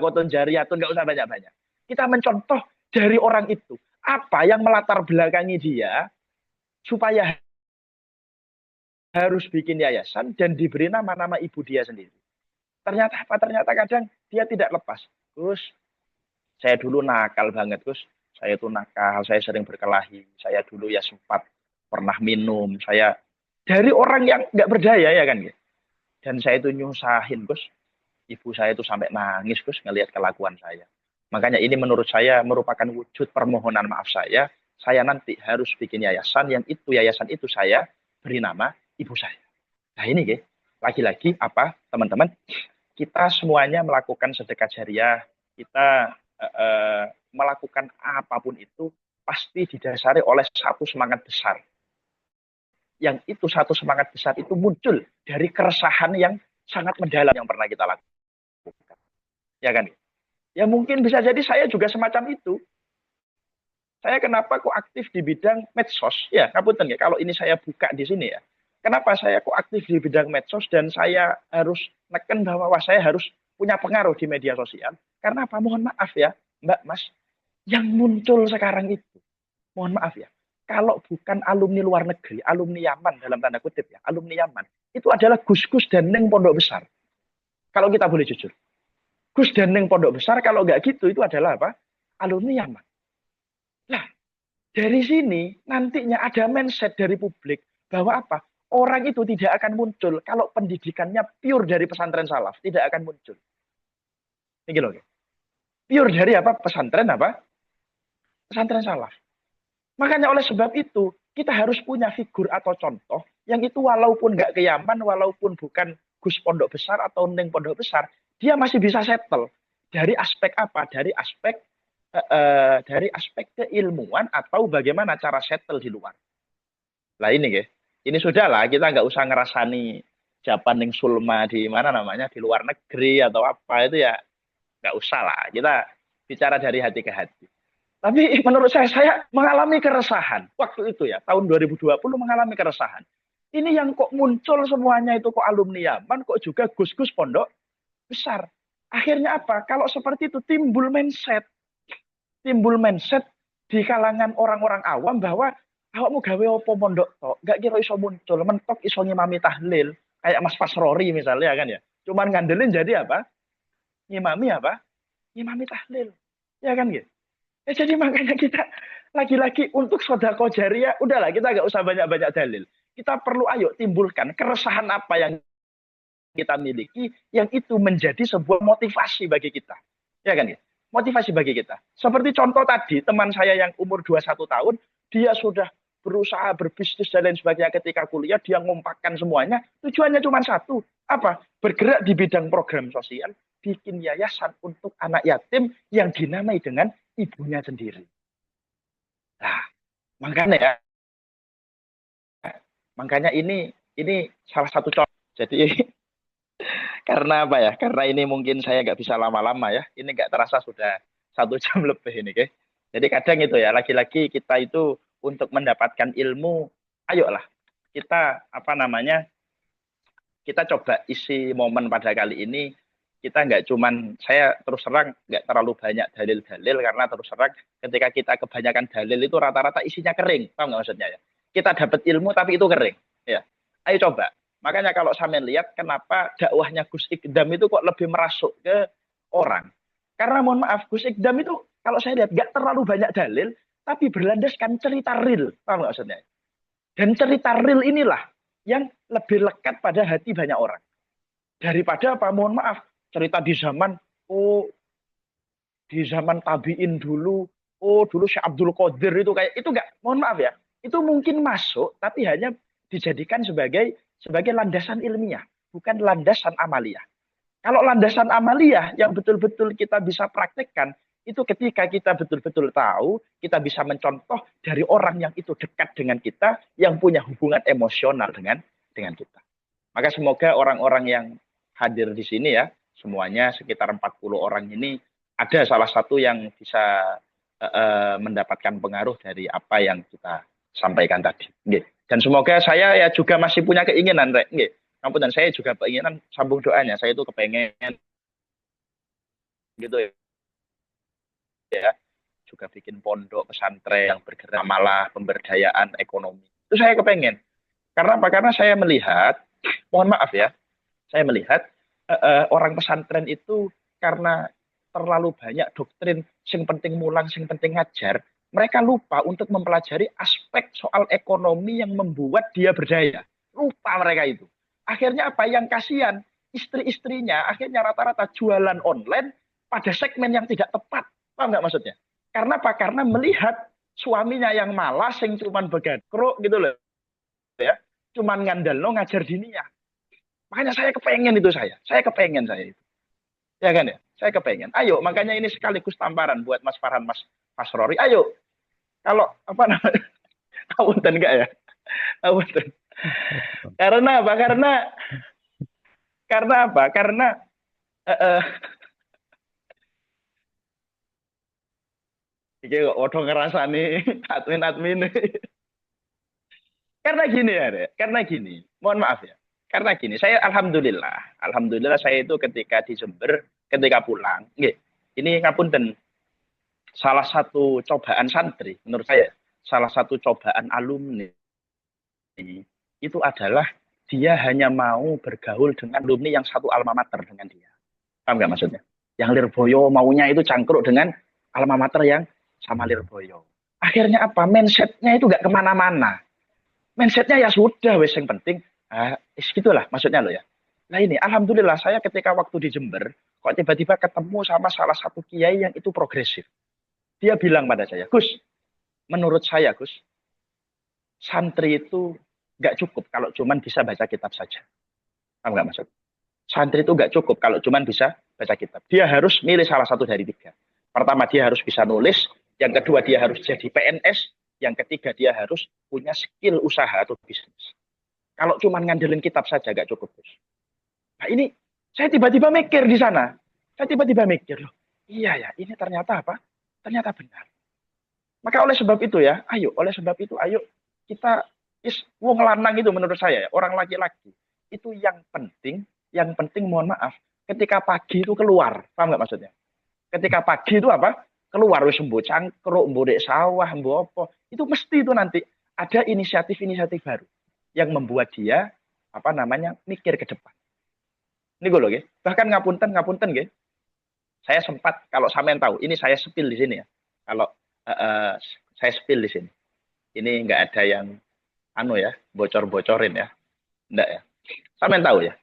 kotun jariyatun nggak usah banyak-banyak. Kita mencontoh dari orang itu apa yang melatar belakangi dia supaya harus bikin yayasan dan diberi nama-nama ibu dia sendiri. Ternyata apa? Ternyata kadang dia tidak lepas. Terus saya dulu nakal banget, Gus. Saya itu nakal, saya sering berkelahi. Saya dulu ya sempat pernah minum. Saya dari orang yang nggak berdaya ya kan. Dan saya itu nyusahin, Gus. Ibu saya itu sampai nangis, Gus, ngelihat kelakuan saya. Makanya ini menurut saya merupakan wujud permohonan maaf saya. Saya nanti harus bikin yayasan yang itu, yayasan itu saya beri nama ibu saya. Nah ini, lagi-lagi apa, teman-teman? Kita semuanya melakukan sedekah jariah. Kita melakukan apapun itu pasti didasari oleh satu semangat besar. Yang itu satu semangat besar itu muncul dari keresahan yang sangat mendalam yang pernah kita lakukan. Ya kan? Ya mungkin bisa jadi saya juga semacam itu. Saya kenapa kok aktif di bidang medsos? Ya, ngapunten ya. Kalau ini saya buka di sini ya. Kenapa saya kok aktif di bidang medsos dan saya harus neken bahwa saya harus punya pengaruh di media sosial? Karena apa? Mohon maaf ya, Mbak, Mas. Yang muncul sekarang itu, mohon maaf ya, kalau bukan alumni luar negeri, alumni Yaman dalam tanda kutip ya, alumni Yaman, itu adalah Gus-Gus dan Neng Pondok Besar. Kalau kita boleh jujur. Gus dan Neng Pondok Besar, kalau nggak gitu, itu adalah apa? Alumni Yaman. Nah, dari sini nantinya ada mindset dari publik bahwa apa? Orang itu tidak akan muncul kalau pendidikannya pure dari pesantren salaf, tidak akan muncul. Ini loh. Pure dari apa? Pesantren apa? Pesantren salaf. Makanya oleh sebab itu, kita harus punya figur atau contoh yang itu walaupun nggak ke Yaman, walaupun bukan Gus Pondok Besar atau Neng Pondok Besar, dia masih bisa settle. Dari aspek apa? Dari aspek keilmuan atau bagaimana cara settle di luar. Lah ini sudah lah, kita nggak usah ngerasani Japan yang sulma di mana namanya, di luar negeri atau apa itu ya nggak usah lah. Kita bicara dari hati ke hati. Tapi menurut saya mengalami keresahan waktu itu ya, tahun 2020 mengalami keresahan. Ini yang kok muncul semuanya itu kok alumni Yaman, kok juga gus-gus pondok besar. Akhirnya apa? Kalau seperti itu timbul mindset di kalangan orang-orang awam bahwa awakmu gawe opo pondok tok, gak kira iso muncul, mentok iso ngimami tahlil, kayak Mas Pasrori misalnya kan ya. Cuman ngandelin jadi apa? Ngimami apa? Ngimami tahlil. Ya kan gitu. Ya, jadi makanya kita lagi-lagi untuk sodako jariah, udahlah kita nggak usah banyak-banyak dalil. Kita perlu ayo timbulkan keresahan apa yang kita miliki, yang itu menjadi sebuah motivasi bagi kita. Ya kan ya? Motivasi bagi kita. Seperti contoh tadi, teman saya yang umur 21 tahun, dia sudah berusaha berbisnis dan lain sebagainya ketika kuliah, dia ngompakkan semuanya, tujuannya cuma satu, apa? Bergerak di bidang program sosial, bikin yayasan untuk anak yatim yang dinamai dengan ibunya sendiri. Nah, makanya ini salah satu contoh. Jadi karena apa ya? Karena ini mungkin saya nggak bisa lama-lama ya. Ini nggak terasa sudah 1 jam lebih ini, guys. Jadi kadang itu ya, lagi-lagi kita itu untuk mendapatkan ilmu, ayolah kita apa namanya? Kita coba isi momen pada kali ini. Kita nggak cuman, saya terus terang nggak terlalu banyak dalil-dalil, karena terus terang ketika kita kebanyakan dalil itu rata-rata isinya kering, paham nggak maksudnya ya? Kita dapat ilmu tapi itu kering, ya. Ayo coba. Makanya kalau sampean lihat kenapa dakwahnya Gus Ikdam itu kok lebih merasuk ke orang. Karena mohon maaf, Gus Ikdam itu kalau saya lihat nggak terlalu banyak dalil, tapi berlandaskan cerita real, paham nggak maksudnya? Dan cerita real inilah yang lebih lekat pada hati banyak orang. Daripada apa, mohon maaf, cerita di zaman tabiin dulu, dulu Syekh Abdul Qadir itu kayak itu enggak, mohon maaf ya, itu mungkin masuk tapi hanya dijadikan sebagai landasan ilmiah, bukan landasan amaliyah. Kalau landasan amaliyah yang betul-betul kita bisa praktekkan, itu ketika kita betul-betul tahu, kita bisa mencontoh dari orang yang itu dekat dengan kita, yang punya hubungan emosional dengan kita. Maka semoga orang-orang yang hadir di sini ya, semuanya sekitar 40 orang ini, ada salah satu yang bisa mendapatkan pengaruh dari apa yang kita sampaikan tadi. Dan semoga saya ya juga masih punya keinginan, Rek. Dan saya juga keinginan, sambung doanya, saya itu kepengen gitu ya, juga bikin pondok pesantren yang bergerak malah pemberdayaan ekonomi. Itu saya kepengen. Karena apa? Karena saya melihat, mohon maaf ya, saya melihat orang pesantren itu karena terlalu banyak doktrin, sing penting mulang, sing penting ngajar, mereka lupa untuk mempelajari aspek soal ekonomi yang membuat dia berdaya. Lupa mereka itu. Akhirnya apa? Yang kasihan, istri-istrinya akhirnya rata-rata jualan online pada segmen yang tidak tepat. Paham nggak maksudnya? Karena apa? Karena melihat suaminya yang malas, yang cuman begadro gitu loh. Ya, cuman ngandel no ngajar diniyah. Makanya saya kepengen itu saya kepengen itu. Ya kan ya? Saya kepengen. Ayo, makanya ini sekaligus tamparan buat Mas Farhan, Mas Pasrori. Ayo, kalau apa namanya? Punten enggak ya? Punten. Karena apa? Karena apa? Karena iki kok odo ngerasani admin. Karena gini ya, Rek. Karena gini. Mohon maaf ya. Karena gini, saya alhamdulillah saya itu ketika di Jember, ketika pulang, ini ngapunten, salah satu cobaan santri, menurut saya, salah satu cobaan alumni itu adalah dia hanya mau bergaul dengan alumni yang satu alma mater dengan dia. Paham nggak maksudnya? Yang Lirboyo maunya itu cangkruk dengan alma mater yang sama Lirboyo. Akhirnya apa? Mindsetnya itu nggak kemana-mana. Mindsetnya ya sudah, wes yang penting. Gitulah maksudnya loh ya. Nah ini, alhamdulillah saya ketika waktu di Jember, kok tiba-tiba ketemu sama salah satu kiai yang itu progresif. Dia bilang pada saya, Gus, menurut saya Gus, santri itu nggak cukup kalau cuman bisa baca kitab saja. Paham nggak maksud? Santri itu nggak cukup kalau cuman bisa baca kitab. Dia harus milih salah satu dari 3. Pertama, dia harus bisa nulis. Yang kedua, dia harus jadi PNS. Yang ketiga, dia harus punya skill usaha atau bisnis. Kalau cuma ngandelin kitab saja nggak cukup, Gus. Nah ini, saya tiba-tiba mikir di sana. Saya tiba-tiba mikir, loh, iya ya, ini ternyata apa? Ternyata benar. Maka oleh sebab itu ya, ayo kita wong lanang itu menurut saya ya, orang laki-laki itu yang penting mohon maaf, ketika pagi itu keluar, paham nggak maksudnya? Ketika pagi itu apa? Keluar wis mbok cangkruk, mbok dek sawah, mbok apa, itu mesti itu nanti ada inisiatif-inisiatif baru yang membuat dia apa namanya mikir ke depan. Ini gue loh, bahkan ngapunten, saya sempat kalau sampean tahu, ini saya spill di sini ya. Kalau saya spill di sini, ini nggak ada yang bocor-bocorin ya, enggak ya. Sampean tahu ya.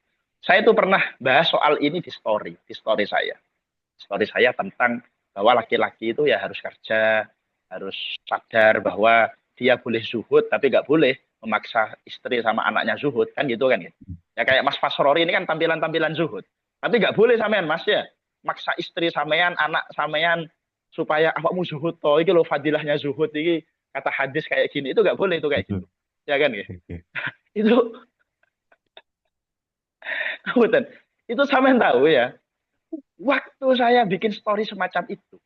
Saya itu pernah bahas soal ini di story saya. Story saya tentang bahwa laki-laki itu ya harus kerja, harus sadar bahwa dia boleh zuhud, tapi nggak boleh memaksa istri sama anaknya zuhud, kan gitu kan ya. Ya kayak Mas Fasrori ini kan tampilan-tampilan zuhud. Tapi nggak boleh sampean Mas ya, maksa istri sampean, anak sampean supaya awakmu zuhud toh, iki loh fadilahnya zuhud iki kata hadis kayak gini, itu nggak boleh itu kayak gitu. Ya kan ya. Itu itu sampean tahu ya. Waktu saya bikin story semacam itu,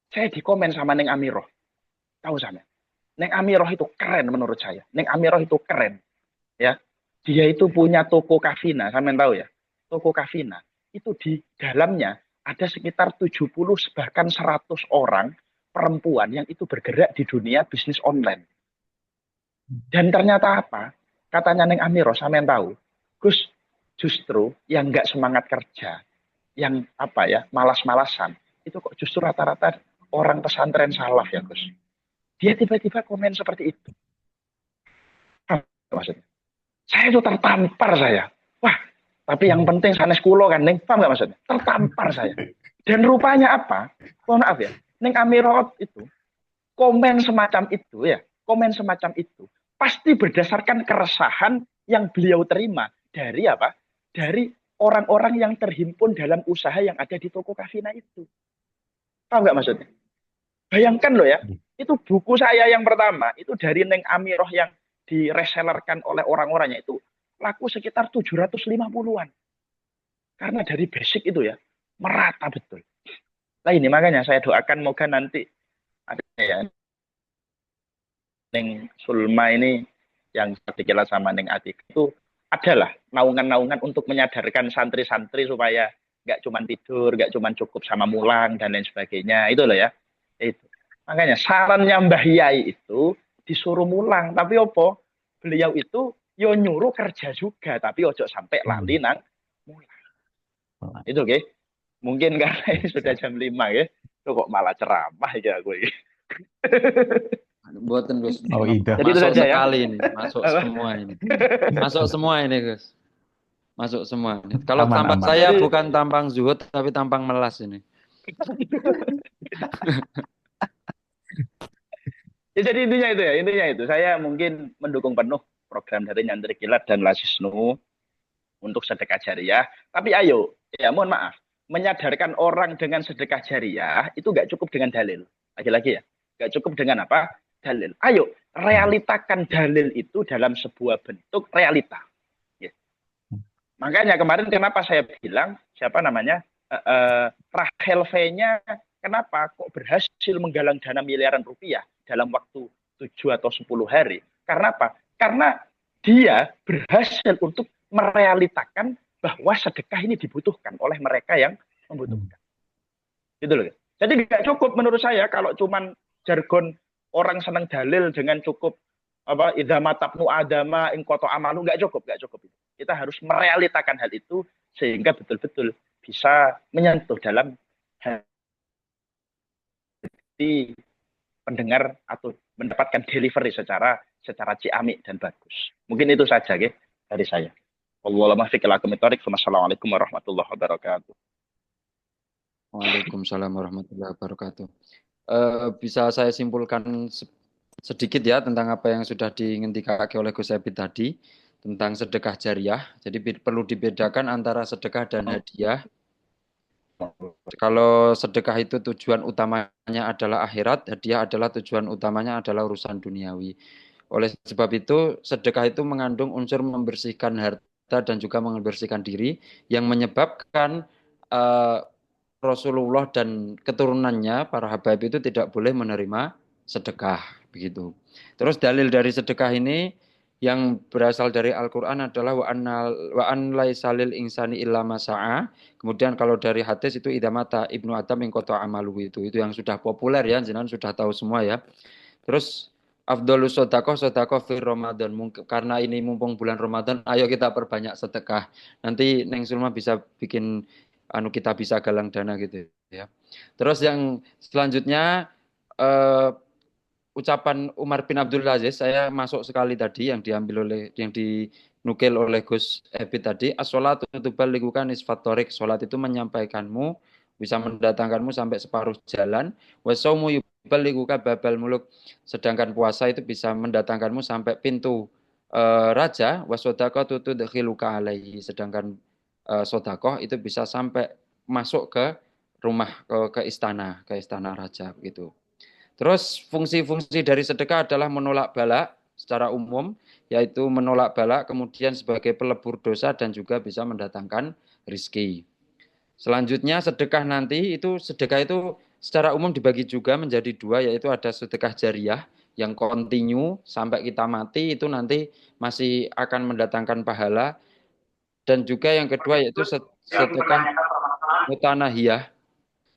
saya dikomen sama Neng Amiroh. Tahu sama? Neng Amiroh itu keren menurut saya. Neng Amiroh itu keren. Ya, dia itu punya toko Kafina, sampean tahu ya? Toko Kafina. Itu di dalamnya ada sekitar 70 bahkan 100 orang perempuan yang itu bergerak di dunia bisnis online. Dan ternyata apa? Katanya Neng Amiroh, sampean tahu? Gus, justru yang nggak semangat kerja, yang apa ya, malas-malasan, itu kok justru rata-rata orang pesantren salaf ya Gus. Dia tiba-tiba komen seperti itu. Maksudnya, saya itu tertampar saya. Wah, tapi yang penting sanes kulo kan, Neng. Paham nggak maksudnya? Tertampar saya. Dan rupanya apa? Mohon maaf ya, Neng Amirot itu komen semacam itu ya, komen semacam itu pasti berdasarkan keresahan yang beliau terima dari apa? Dari orang-orang yang terhimpun dalam usaha yang ada di toko Kafina itu. Paham nggak maksudnya? Bayangkan loh ya, itu buku saya yang pertama, itu dari Neng Amiroh yang diresellerkan oleh orang-orangnya itu laku sekitar 750-an. Karena dari basic itu ya, merata betul. Nah ini makanya saya doakan moga nanti ada ya, Neng Sulma ini yang dikelas sama Neng Atik itu adalah naungan-naungan untuk menyadarkan santri-santri supaya nggak cuma tidur, nggak cuma cukup sama mulang dan lain sebagainya. Itu loh ya. Itu. Makanya sarannya Mbah Yai itu disuruh mulang, tapi opo? Beliau itu yo nyuruh kerja juga, tapi ojo sampai lali nang mulang. Itu oke. Mungkin karena ini sudah jam 5 ya. Itu kok malah ceramah ya gue. Buatan Gus. Oh, iya. Jadi itu Masuk saja ya. sekali ini, masuk semua ini. Masuk semua ini, Gus. Masuk semua ini. Kalau Aman, tampang aman. saya Jadi- bukan tampang zuhud tapi tampang melas ini. Ya, jadi intinya itu saya mungkin mendukung penuh program dari Nyantri Kilat dan Lasisnu untuk sedekah jariah. Tapi ayo, ya mohon maaf, menyadarkan orang dengan sedekah jariah itu nggak cukup dengan dalil. Lagi-lagi ya, nggak cukup dengan apa? Dalil. Ayo, realitakan dalil itu dalam sebuah bentuk realita. Ya. Makanya kemarin kenapa saya bilang, siapa namanya, Rahel V-nya kenapa kok berhasil menggalang dana miliaran rupiah dalam waktu 7 atau 10 hari. Karena apa? Karena dia berhasil untuk merealitakan bahwa sedekah ini dibutuhkan oleh mereka yang membutuhkan. Gitu loh. Jadi nggak cukup menurut saya kalau cuman jargon orang senang dalil dengan cukup apa idza matabnu adama in qata amalu, nggak cukup. Kita harus merealitakan hal itu sehingga betul-betul bisa menyentuh dalam hati pendengar atau mendapatkan delivery secara ciamik dan bagus. Mungkin itu saja dari saya. Wassalamualaikum warahmatullahi wabarakatuh. Waalaikumsalam warahmatullahi wabarakatuh. Bisa saya simpulkan sedikit ya tentang apa yang sudah diinginkan oleh Gus Ebit tadi tentang sedekah jariah. Jadi perlu dibedakan antara sedekah dan hadiah. Kalau sedekah itu tujuan utamanya adalah akhirat, hadiah adalah tujuan utamanya adalah urusan duniawi. Oleh sebab itu, sedekah itu mengandung unsur membersihkan harta dan juga membersihkan diri yang menyebabkan Rasulullah dan keturunannya para habaib itu tidak boleh menerima sedekah begitu. Terus dalil dari sedekah ini yang berasal dari Al-Qur'an adalah wa an laisa lil insani illa ma sa'a. Kemudian kalau dari hadis itu idamata Ibnu Adam yang qata amalu itu yang sudah populer ya, jenengan sudah tahu semua ya. Terus afdhalus sedekah fi Ramadan. Karena ini mumpung bulan Ramadan, ayo kita perbanyak sedekah. Nanti Neng Sulma bisa bikin kita bisa galang dana gitu ya. Terus yang selanjutnya eh, ucapan Umar bin Abdul Aziz, saya masuk sekali tadi yang dinukil oleh Gus Ebit tadi, as-sholatu tuballighuka nisfat thoriq. Salat itu menyampaikanmu, bisa mendatangkanmu sampai separuh jalan. Wasaumu yuballighuka babal muluk. Sedangkan puasa itu bisa mendatangkanmu sampai pintu raja. Wasodaqatu tudkhiluka alaihi. Sedangkan sodakoh itu bisa sampai masuk ke rumah, ke istana raja gitu. Terus fungsi-fungsi dari sedekah adalah menolak bala secara umum, yaitu menolak bala, kemudian sebagai pelebur dosa dan juga bisa mendatangkan rizki. Selanjutnya sedekah itu secara umum dibagi juga menjadi dua, yaitu ada sedekah jariah yang kontinu sampai kita mati itu nanti masih akan mendatangkan pahala, dan juga yang kedua yaitu sedekah mutanahiyah.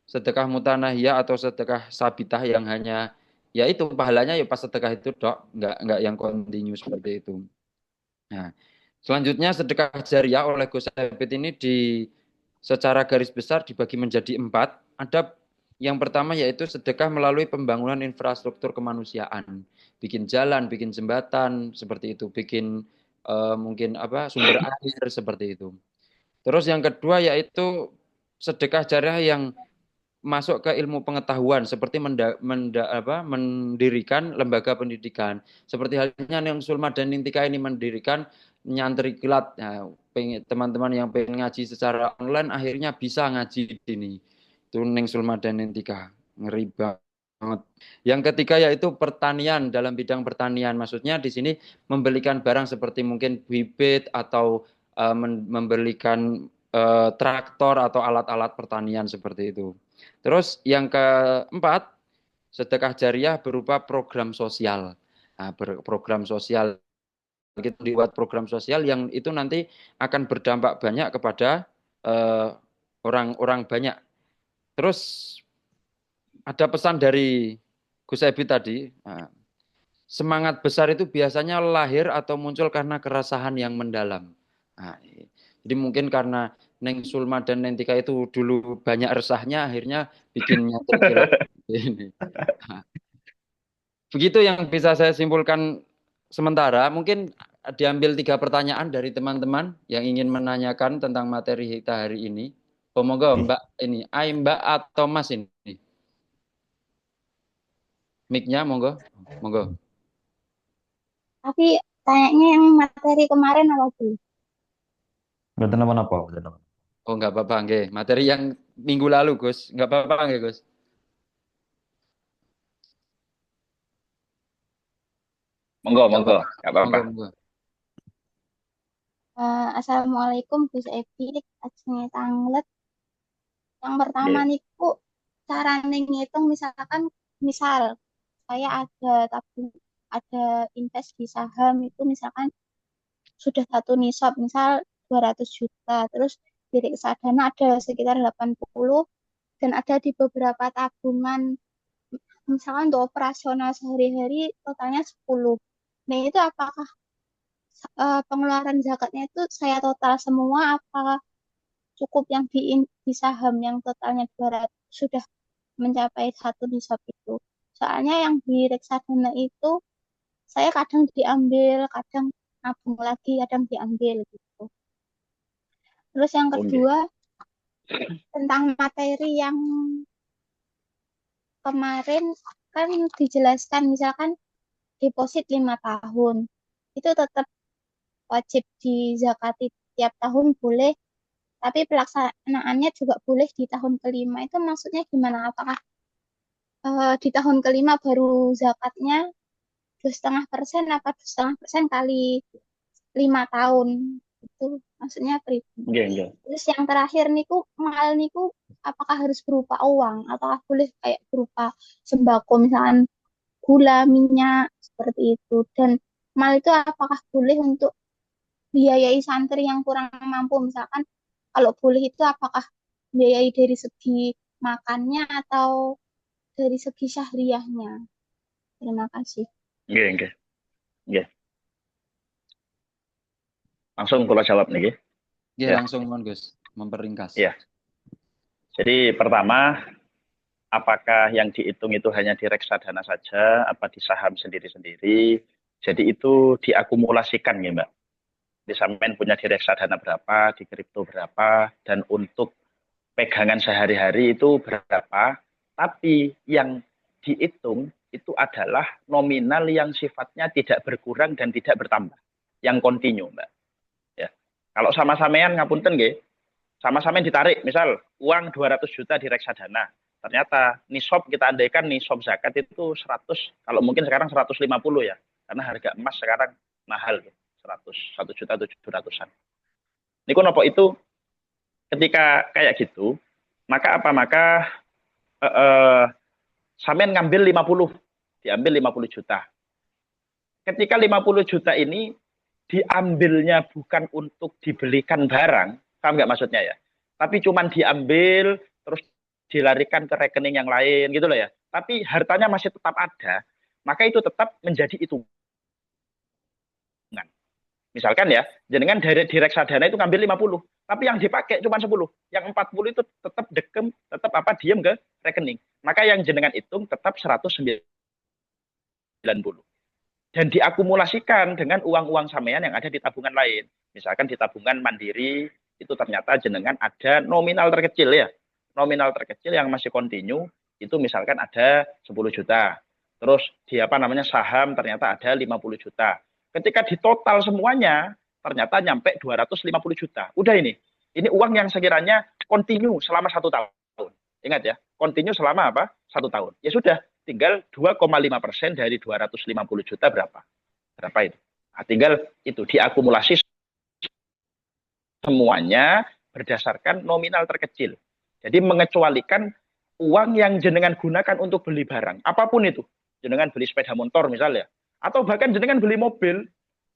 Sedekah mutanahiyah atau sedekah sabitah yang hanya ya itu pahalanya ya pas sedekah itu dok, nggak yang kontinu seperti itu. Nah, selanjutnya sedekah jariah oleh Gus Habib ini secara garis besar dibagi menjadi 4. Ada yang pertama yaitu sedekah melalui pembangunan infrastruktur kemanusiaan, bikin jalan, bikin jembatan seperti itu, bikin mungkin sumber air seperti itu. Terus yang kedua yaitu sedekah jariah yang masuk ke ilmu pengetahuan seperti mendirikan lembaga pendidikan. Seperti halnya yang Sulma dan Nintika ini mendirikan nyantri kilat. Nah, teman-teman yang pengen ngaji secara online akhirnya bisa ngaji di sini. Itu Neng Sulma dan Nintika. Ngeri banget. Yang ketiga yaitu pertanian, dalam bidang pertanian. Maksudnya di sini membelikan barang seperti mungkin bibit atau membelikan traktor atau alat-alat pertanian seperti itu. Terus yang keempat, sedekah jariah berupa program sosial. Nah, program sosial kita dibuat program sosial yang itu nanti akan berdampak banyak kepada orang-orang banyak. Terus ada pesan dari Gus Ebi tadi, semangat besar itu biasanya lahir atau muncul karena keresahan yang mendalam. Nah, jadi mungkin karena Neng Sulma dan Nentika itu dulu banyak resahnya, akhirnya bikinnya terkilat ini. Nah, begitu yang bisa saya simpulkan sementara. Mungkin diambil 3 pertanyaan dari teman-teman yang ingin menanyakan tentang materi kita hari ini. Monggo Mbak ini, Mbak atau Mas ini. Mic-nya monggo. Monggo. Tapi tanyanya yang materi kemarin apa dulu? Betul apa? Oh, enggak apa-apa, nggih. Materi yang minggu lalu, Gus. Enggak apa-apa, nggih, Gus. Monggo, monggo, nggak apa-apa. Monggo. Assalamualaikum Gus Ebi, ajeng tanglet. Yang pertama Nggih. niku cara ngitung misal saya ada invest di saham itu misalkan sudah satu nisab misal 200 juta, terus di reksadana ada sekitar 80 dan ada di beberapa tabungan misalkan untuk operasional sehari-hari totalnya 10. Nah itu apakah pengeluaran zakatnya itu saya total semua apa cukup yang di saham yang totalnya 200 sudah mencapai satu nisab itu. Soalnya yang di reksadana itu saya kadang diambil, kadang nabung lagi, kadang diambil gitu. Terus yang kedua tentang materi yang kemarin kan dijelaskan misalkan deposit 5 tahun itu tetap wajib dizakati tiap tahun boleh, tapi pelaksanaannya juga boleh di tahun kelima. Itu maksudnya gimana? Apakah di tahun kelima baru zakatnya 2,5% apa 2,5% kali 5 tahun? Itu maksudnya pribadi. Nggih, nggih. Terus yang terakhir niku mal niku apakah harus berupa uang atau boleh kayak berupa sembako misalkan gula, minyak seperti itu. Dan mal itu apakah boleh untuk biayai santri yang kurang mampu misalkan kalau boleh itu apakah biayai dari segi makannya atau dari segi syahriahnya. Terima kasih. Nggih, nggih. Nggih. Langsung kula jawab niki. Ya, Ya. langsung mohon Gus, memperingkas. Ya. Jadi pertama, apakah yang dihitung itu hanya di reksadana saja, apa di saham sendiri-sendiri? Jadi itu diakumulasikan ya Mbak. Di sampean punya di reksadana berapa, di kripto berapa, dan untuk pegangan sehari-hari itu berapa. Tapi yang dihitung itu adalah nominal yang sifatnya tidak berkurang dan tidak bertambah. Yang kontinu Mbak. Ya. Kalau sama-samean ngapunten nggih, sama-sama ditarik, misal uang 200 juta di reksadana. Ternyata nisab kita andaikan nisab zakat itu 100, kalau mungkin sekarang 150 ya. Karena harga emas sekarang mahal 100, 1.700.000-an. Niku nopo itu ketika kayak gitu, maka apa? Maka sampean ngambil 50, diambil 50 juta. Ketika 50 juta ini diambilnya bukan untuk dibelikan barang, paham nggak maksudnya ya? Tapi cuman diambil terus dilarikan ke rekening yang lain gitu loh ya. Tapi hartanya masih tetap ada, maka itu tetap menjadi hitungan. Misalkan ya, jenengan dari di reksadana itu ngambil 50, tapi yang dipakai cuma 10, yang 40 itu tetap dekem, tetap apa diem ke rekening. Maka yang jenengan hitung tetap 190. Dan diakumulasikan dengan uang-uang sampean yang ada di tabungan lain. Misalkan di tabungan mandiri, itu ternyata jenengan ada nominal terkecil ya. Nominal terkecil yang masih kontinu, itu misalkan ada 10 juta. Terus di apa namanya saham ternyata ada 50 juta. Ketika ditotal semuanya, ternyata nyampe 250 juta. Udah ini uang yang sekiranya kontinu selama 1 tahun. Ingat ya, kontinu selama apa? 1 tahun. Ya sudah, tinggal 2,5% dari 250 juta berapa? Berapa itu? Nah, tinggal itu diakumulasi semuanya berdasarkan nominal terkecil. Jadi mengecualikan uang yang jenengan gunakan untuk beli barang, apapun itu. Jenengan beli sepeda motor misalnya, atau bahkan jenengan beli mobil,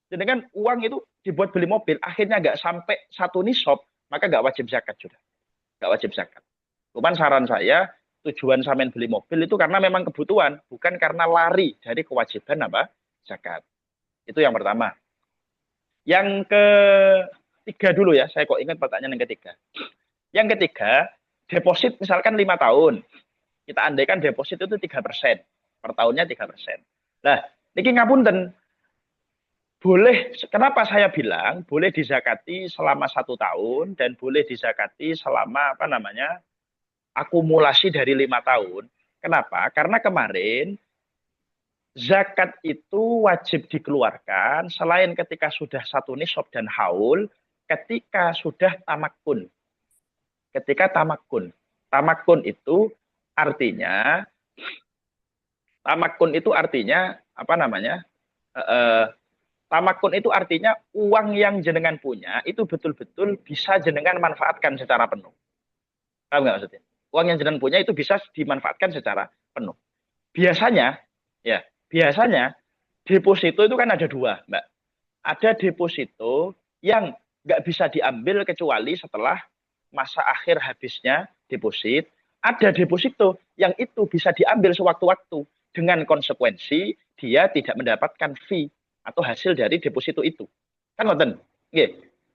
jenengan uang itu dibuat beli mobil, akhirnya nggak sampai 1 nisab, maka nggak wajib zakat sudah. Nggak wajib zakat. Cuman saran saya, tujuan sampean beli mobil itu karena memang kebutuhan, bukan karena lari dari kewajiban apa? Zakat. Itu yang pertama. Yang ketiga dulu ya, saya kok ingat pertanyaan yang ketiga. Yang ketiga, deposit misalkan 5 tahun. Kita andaikan deposit itu 3%. Per tahunnya 3%. Nah, niki ngapunten. Boleh, kenapa saya bilang boleh dizakati selama 1 tahun dan boleh dizakati selama apa namanya akumulasi dari 5 tahun. Kenapa? Karena kemarin zakat itu wajib dikeluarkan selain ketika sudah 1 nisab dan haul, ketika sudah tamakun. Ketika tamakun. Tamakun itu artinya apa namanya? Tamakun itu artinya uang yang jenengan punya itu betul-betul bisa jenengan manfaatkan secara penuh. Paham nggak maksudnya? Uang yang jenengan punya itu bisa dimanfaatkan secara penuh. Biasanya deposito itu kan ada 2, Mbak. Ada deposito yang nggak bisa diambil kecuali setelah masa akhir habisnya deposit. Ada deposito yang itu bisa diambil sewaktu-waktu dengan konsekuensi dia tidak mendapatkan fee atau hasil dari deposito itu. Kan ngoten? Nggih.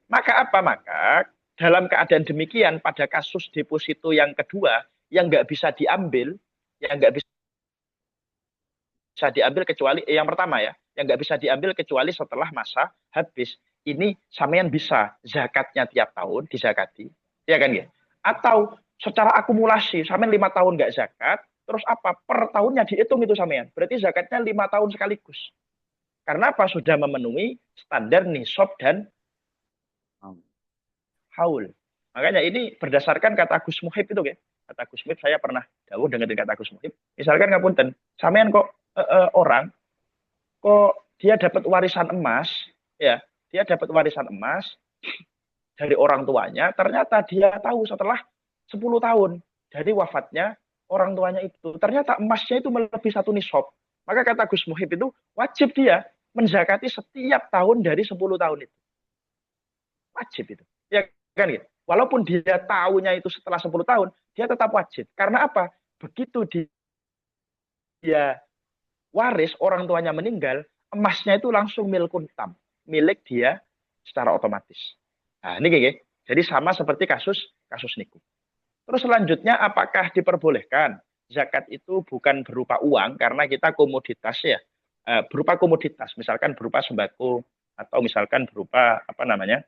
Maka apa? Maka dalam keadaan demikian pada kasus deposito yang kedua yang nggak bisa diambil, kecuali yang pertama ya, yang nggak bisa diambil kecuali setelah masa habis. Ini sampean bisa zakatnya tiap tahun dizakati, ya kan ya? Atau secara akumulasi, sampean 5 tahun nggak zakat, terus apa? Per tahunnya dihitung itu sampean. Berarti zakatnya 5 tahun sekaligus. Karena apa? Sudah memenuhi standar nisab dan haul. Makanya ini berdasarkan kata Gus Muhib itu, ya. Kata Gus Muhib, saya pernah dawuh dengan kata Gus Muhib. Misalkan ngapunten, sampean kok orang kok dia dapat warisan emas, ya, dia dapat warisan emas, dari orang tuanya, ternyata dia tahu setelah 10 tahun dari wafatnya orang tuanya itu, ternyata emasnya itu melebihi 1 nisab. Maka kata Gus Muhib itu wajib dia menzakati setiap tahun dari 10 tahun itu. Wajib itu. Ya kan gitu. Walaupun dia tahunya itu setelah 10 tahun, dia tetap wajib. Karena apa? Begitu dia waris, orang tuanya meninggal, emasnya itu langsung milkun tam, milik dia secara otomatis. Nah, ini kayak jadi sama seperti kasus niku. Terus selanjutnya apakah diperbolehkan zakat itu bukan berupa uang karena kita komoditas ya, berupa komoditas, misalkan berupa sembako atau misalkan berupa apa namanya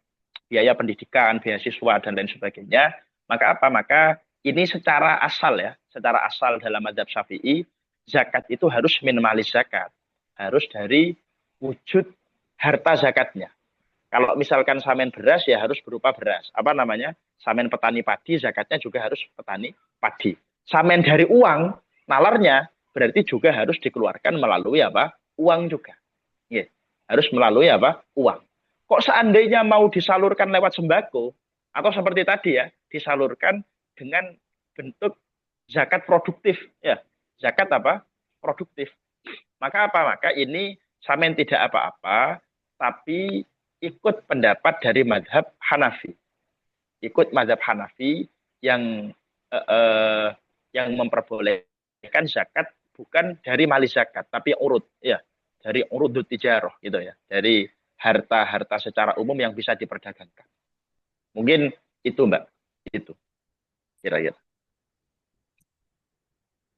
biaya pendidikan, beasiswa dan lain sebagainya. Maka apa? Maka ini secara asal ya, secara asal dalam mazhab Syafi'i, zakat itu harus minimalis zakat, harus dari wujud harta zakatnya. Kalau misalkan samen beras ya harus berupa beras. Apa namanya? Samen petani padi, zakatnya juga harus petani padi. Samen dari uang, nalarnya berarti juga harus dikeluarkan melalui apa? Uang juga. Ya, harus melalui apa? Uang. Kok seandainya mau disalurkan lewat sembako, atau seperti tadi ya, disalurkan dengan bentuk zakat produktif. Ya, zakat apa? Produktif. Maka apa? Maka ini samen tidak apa-apa, tapi ikut pendapat dari mazhab Hanafi. Ikut mazhab Hanafi yang memperbolehkan zakat bukan dari mali zakat, tapi urut ya, dari urudut tijarah gitu ya. Dari harta-harta secara umum yang bisa diperdagangkan. Mungkin itu Mbak, itu kira-kira.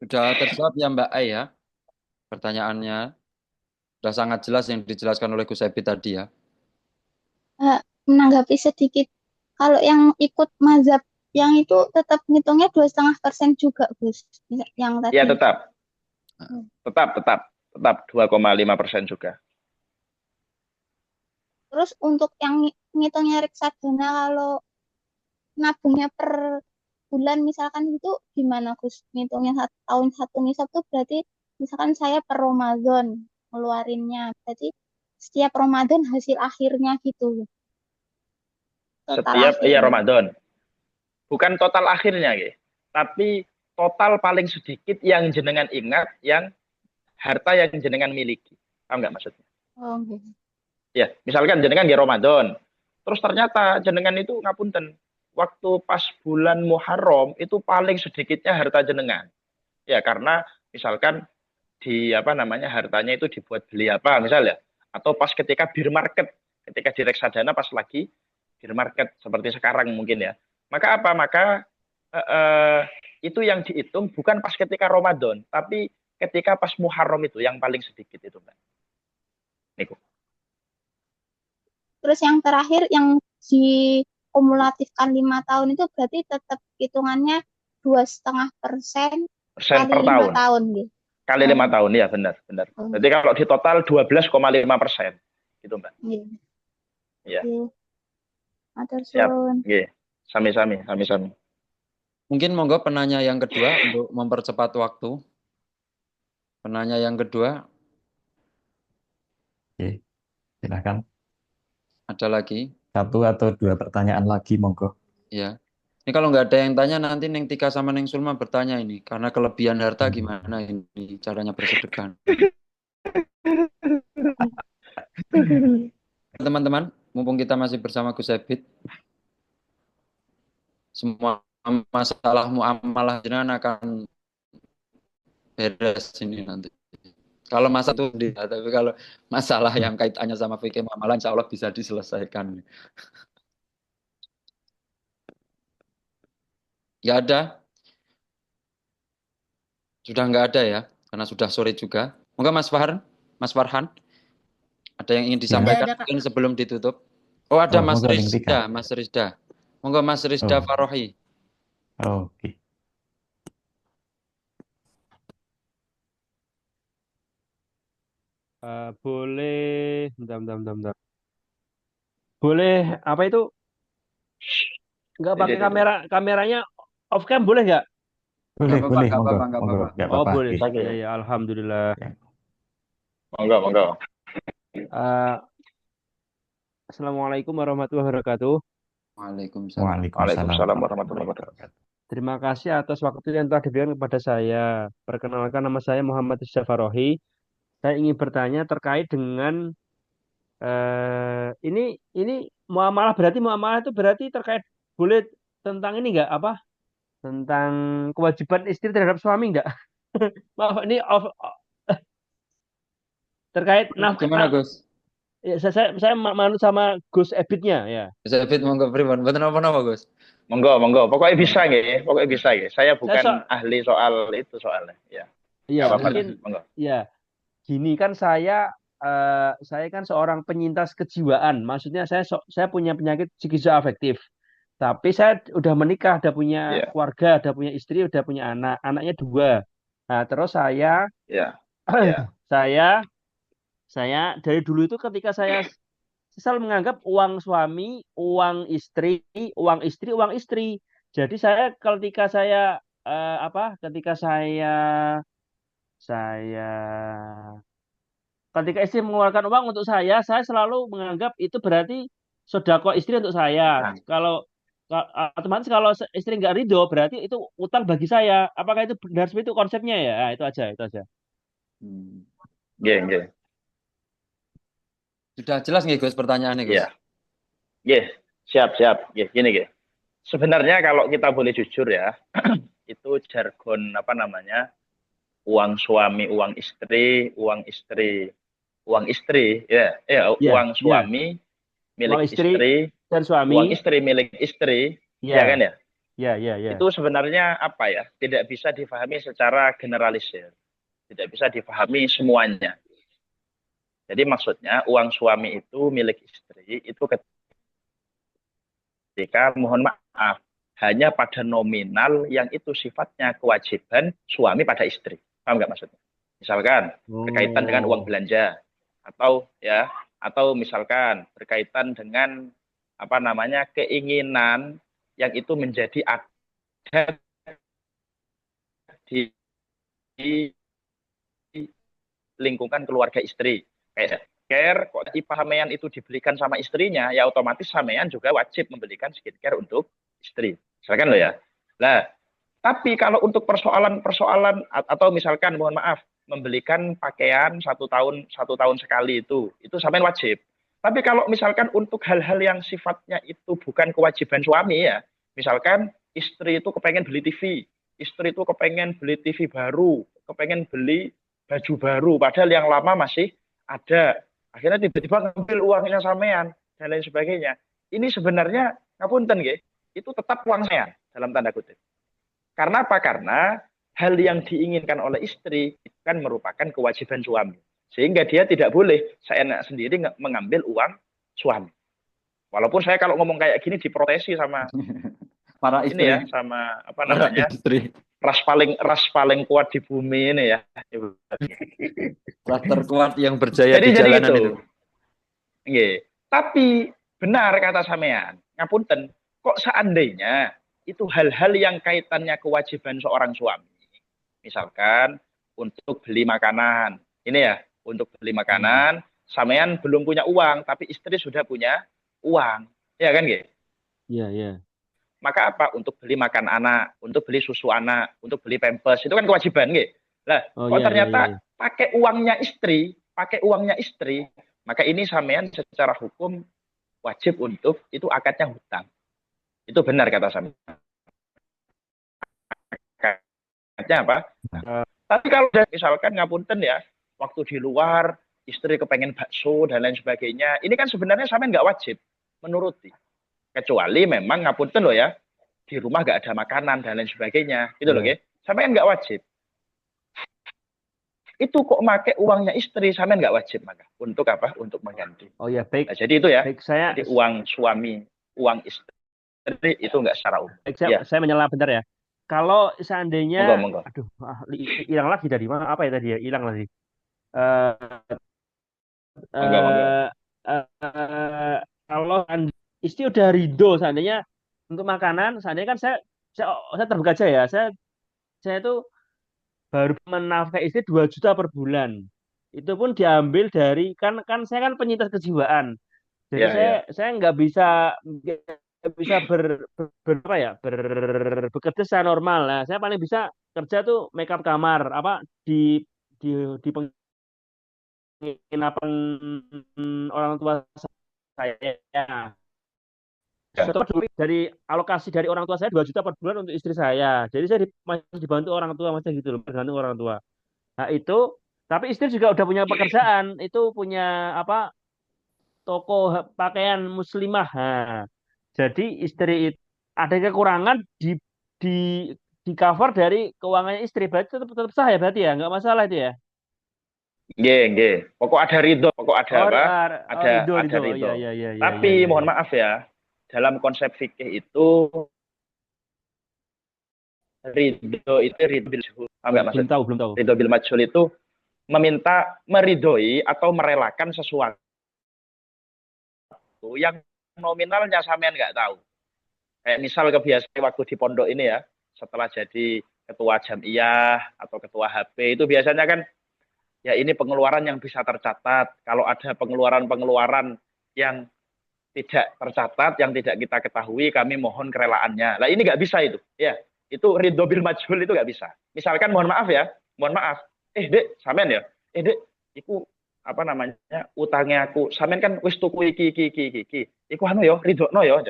Sudah terjawab ya Mbak Ai ya, pertanyaannya. Sudah sangat jelas yang dijelaskan oleh Gus Ebit tadi ya. Menanggapi sedikit, kalau yang ikut mazhab yang itu tetap ngitungnya 2,5% juga, Gus. Yang tadi. Iya tetap 2,5% juga. Terus untuk yang ngitungnya reksadana, kalau nabungnya per bulan misalkan itu gimana, Gus? Ngitungnya tahun 1 nisab tuh berarti misalkan saya per Ramadan ngeluarinnya, berarti setiap Ramadan hasil akhirnya gitu. Setiap iya Ramadan. Bukan total akhirnya, gitu. Tapi total paling sedikit yang jenengan ingat, yang harta yang jenengan miliki. Paham nggak maksudnya? Oh, okay. Ya, misalkan jenengan di Ramadan, terus ternyata jenengan itu ngapunten, waktu pas bulan Muharram itu paling sedikitnya harta jenengan. Ya, karena misalkan di apa namanya hartanya itu dibuat beli apa misalnya, atau pas ketika bir market, ketika di reksadana pas lagi bir market seperti sekarang mungkin ya. Maka apa? Maka itu yang dihitung bukan pas ketika Ramadan, tapi ketika pas Muharram itu yang paling sedikit itu, Mbak. Niku. Terus yang terakhir yang dikumulatifkan 5 tahun itu berarti tetap hitungannya 2,5% per kali 5 tahun. tahun gitu. Kali 5 tahun ya benar. Jadi kalau di total 12,5% gitu Mbak. Iya. Siap. Iya. Sami-sami. Mungkin monggo penanya yang kedua untuk mempercepat waktu. Penanya yang kedua. Oke, silakan. Ada lagi? 1 atau 2 pertanyaan lagi, monggo. Ya. Ini kalau nggak ada yang tanya nanti Neng Tika sama Neng Sulma bertanya ini. Karena kelebihan harta gimana ini caranya bersedekah. Teman-teman, mumpung kita masih bersama Gus Ebit, semua masalah muamalah jenengan akan beres ini nanti. Kalau masa itu tapi kalau masalah yang kaitannya sama fikih muamalah insya Allah bisa diselesaikan. Ya ada. Sudah nggak ada ya, karena sudah sore juga. Moga Mas Farhan, ada yang ingin disampaikan mungkin sebelum ditutup. Oh ada Mas Rizda. Moga Mas Rizda Farohi. Oke. Boleh, bentar. Boleh apa itu? Nggak pakai kameranya off cam boleh nggak? Boleh, monggo. Oh boleh, ya alhamdulillah. Monggo. Assalamualaikum warahmatullahi wabarakatuh. Waalaikumsalam. Waalaikumsalam Waalaikumsalam warahmatullahi warahmatullahi wabarakatuh. wabarakatuh. Terima kasih atas waktu yang telah diberikan kepada saya. Perkenalkan, nama saya Muhammad Syafarohi. Saya ingin bertanya terkait dengan ini muamalah, berarti muamalah itu berarti terkait boleh tentang ini enggak apa? Tentang kewajiban istri terhadap suami enggak? Maaf, ini terkait Gimana, Gus? ya, saya manut sama Gus Ebitnya ya. Gus Ebit monggo pripun? Mboten napa-napa, Gus. Monggo. Pokoknya bisa nggih, pokoknya bisa nggih. Saya bukan Saya ahli soal itu soalnya. Ya. iya, Nggak apa-apa lah. mungkin Monggo. ya gini kan saya kan seorang penyintas kejiwaan. Maksudnya saya punya penyakit skizoafektif. Tapi saya udah menikah, udah punya Iya. keluarga, udah punya istri, udah punya anak. Anaknya 2. Nah, terus Iya. Iya. saya dari dulu itu ketika saya selalu menganggap uang suami, uang istri, uang istri, uang istri. Jadi saya ketika saya ketika saya ketika istri mengeluarkan uang untuk saya selalu menganggap itu berarti sodako istri untuk saya. Nah, Kalau otomatis kalau istri nggak ridho berarti itu utang bagi saya. Apakah itu benar seperti itu konsepnya ya? Nah, itu aja, itu aja. nggih. Sudah jelas nggih, Gus, pertanyaannya, Gus? Iya. Nggih, siap. Nggih, gini nggih. Sebenarnya kalau kita boleh jujur ya, itu jargon apa namanya? Uang suami, uang istri, ya. Iya, Uang iya. suami milik Uang istri istri, dan suami. uang istri milik istri, Iya. ya kan ya? Iya. Itu sebenarnya apa ya? Tidak bisa difahami secara generalisir. Tidak bisa difahami semuanya. Jadi maksudnya uang suami itu milik istri itu ketika mohon maaf hanya pada nominal yang itu sifatnya kewajiban suami pada istri. Paham nggak maksudnya? Misalkan berkaitan dengan uang belanja atau misalkan berkaitan dengan apa namanya keinginan yang itu menjadi ada di lingkungan keluarga istri. Kayak kok sampean itu dibelikan sama istrinya, ya otomatis sampean juga wajib membelikan skincare untuk istri. Misalkan lo ya. Nah, tapi kalau untuk persoalan atau misalkan mohon maaf membelikan pakaian 1 tahun sekali itu sampean wajib. Tapi kalau misalkan untuk hal-hal yang sifatnya itu bukan kewajiban suami ya, misalkan istri itu kepengen beli TV, istri itu kepengen beli TV baru, kepengen beli baju baru, padahal yang lama masih ada. Akhirnya tiba-tiba ngambil uangnya sampean dan lain sebagainya. Ini sebenarnya ngapunten nggih, itu tetap uang saya dalam tanda kutip. Karena apa? Karena hal yang diinginkan oleh istri kan merupakan kewajiban suami. Sehingga dia tidak boleh seenak sendiri mengambil uang suami. Walaupun saya kalau ngomong kayak gini diprotesi sama para istri. Ini ya, sama apa namanya? Istri. Ras paling kuat di bumi ini ya. Ras terkuat yang berjaya di jalanan gitu. Itu. Nggih. Tapi benar kata sampean, ngapunten, kok seandainya itu hal-hal yang kaitannya kewajiban seorang suami. Misalkan untuk beli makanan. Ini ya, untuk beli makanan, sampean belum punya uang, tapi istri sudah punya uang. Ya kan, nggih? Iya. Maka apa? Untuk beli makan anak, untuk beli susu anak, untuk beli pampers, itu kan kewajiban, nggih. Lah, ternyata pakai uangnya istri, maka ini sampean secara hukum wajib untuk itu akadnya hutang. Itu benar kata sampean. Akadnya apa? Tapi kalau misalkan ngapunten ya, waktu di luar istri kepengen bakso dan lain sebagainya, ini kan sebenarnya sampean nggak wajib menuruti. Kecuali memang ngapunten loh ya, di rumah nggak ada makanan dan lain sebagainya, gitu loh, sampean nggak wajib. Itu kok make uangnya istri, sampean nggak wajib maka untuk apa? Untuk mengganti. Oh ya baik. Nah, jadi itu ya. Baik, jadi uang suami, uang istri itu nggak secara umum. Saya menyela bentar ya. Kalau seandainya, monggo. Aduh, hilang lagi dari mana? Apa ya tadi ya? Hilang lagi. Kalau istri udah ridho seandainya untuk makanan, seandainya kan saya terbuka aja ya, saya itu baru menafkahi istri 2 juta per bulan. Itu pun diambil dari kan saya kan penyintas kejiwaan. Jadi Ya, ya. saya nggak bisa apa ya bekerja secara normal. Nah, saya paling bisa kerja tuh make up kamar apa di di di penginapan orang tua saya. Ya. Dari alokasi dari orang tua saya 2 juta per bulan untuk istri saya. Jadi saya masih dibantu orang tua masih gitu loh, tergantung orang tua. Nah, itu tapi istri juga udah punya pekerjaan, itu punya apa toko pakaian muslimah. Nah, jadi istri ada kekurangan di di cover dari keuangannya istri. Berarti tetap sah ya berarti ya, nggak masalah itu ya. Nggih, nggih. Pokok ada ridho, pokok ada Oh, apa? Ridho Ada Ridho. Oh, ridho. iya iya iya iya iya Tapi iya. mohon Iya. maaf ya, dalam konsep fikih itu ridho itu ridho bil majhul. Paham nggak Belum maksudnya? tahu, belum tahu. Ridho bil majhul itu meridhoi atau merelakan sesuatu yang nominalnya sampean nggak tahu. Kayak misal kebiasaan waktu di pondok ini ya, setelah jadi ketua jamiah atau ketua HP itu biasanya kan ya ini pengeluaran yang bisa tercatat. Kalau ada pengeluaran-pengeluaran yang tidak tercatat, yang tidak kita ketahui, kami mohon kerelaannya. Nah ini nggak bisa itu, ya. Itu ridho bil majhul itu nggak bisa. Misalkan mohon maaf ya, mohon maaf. Dek, sampean ya. Dek, iku apa namanya utangnya aku. Sampean kan wis tuku iki. Iku anu yo, ridho no yo.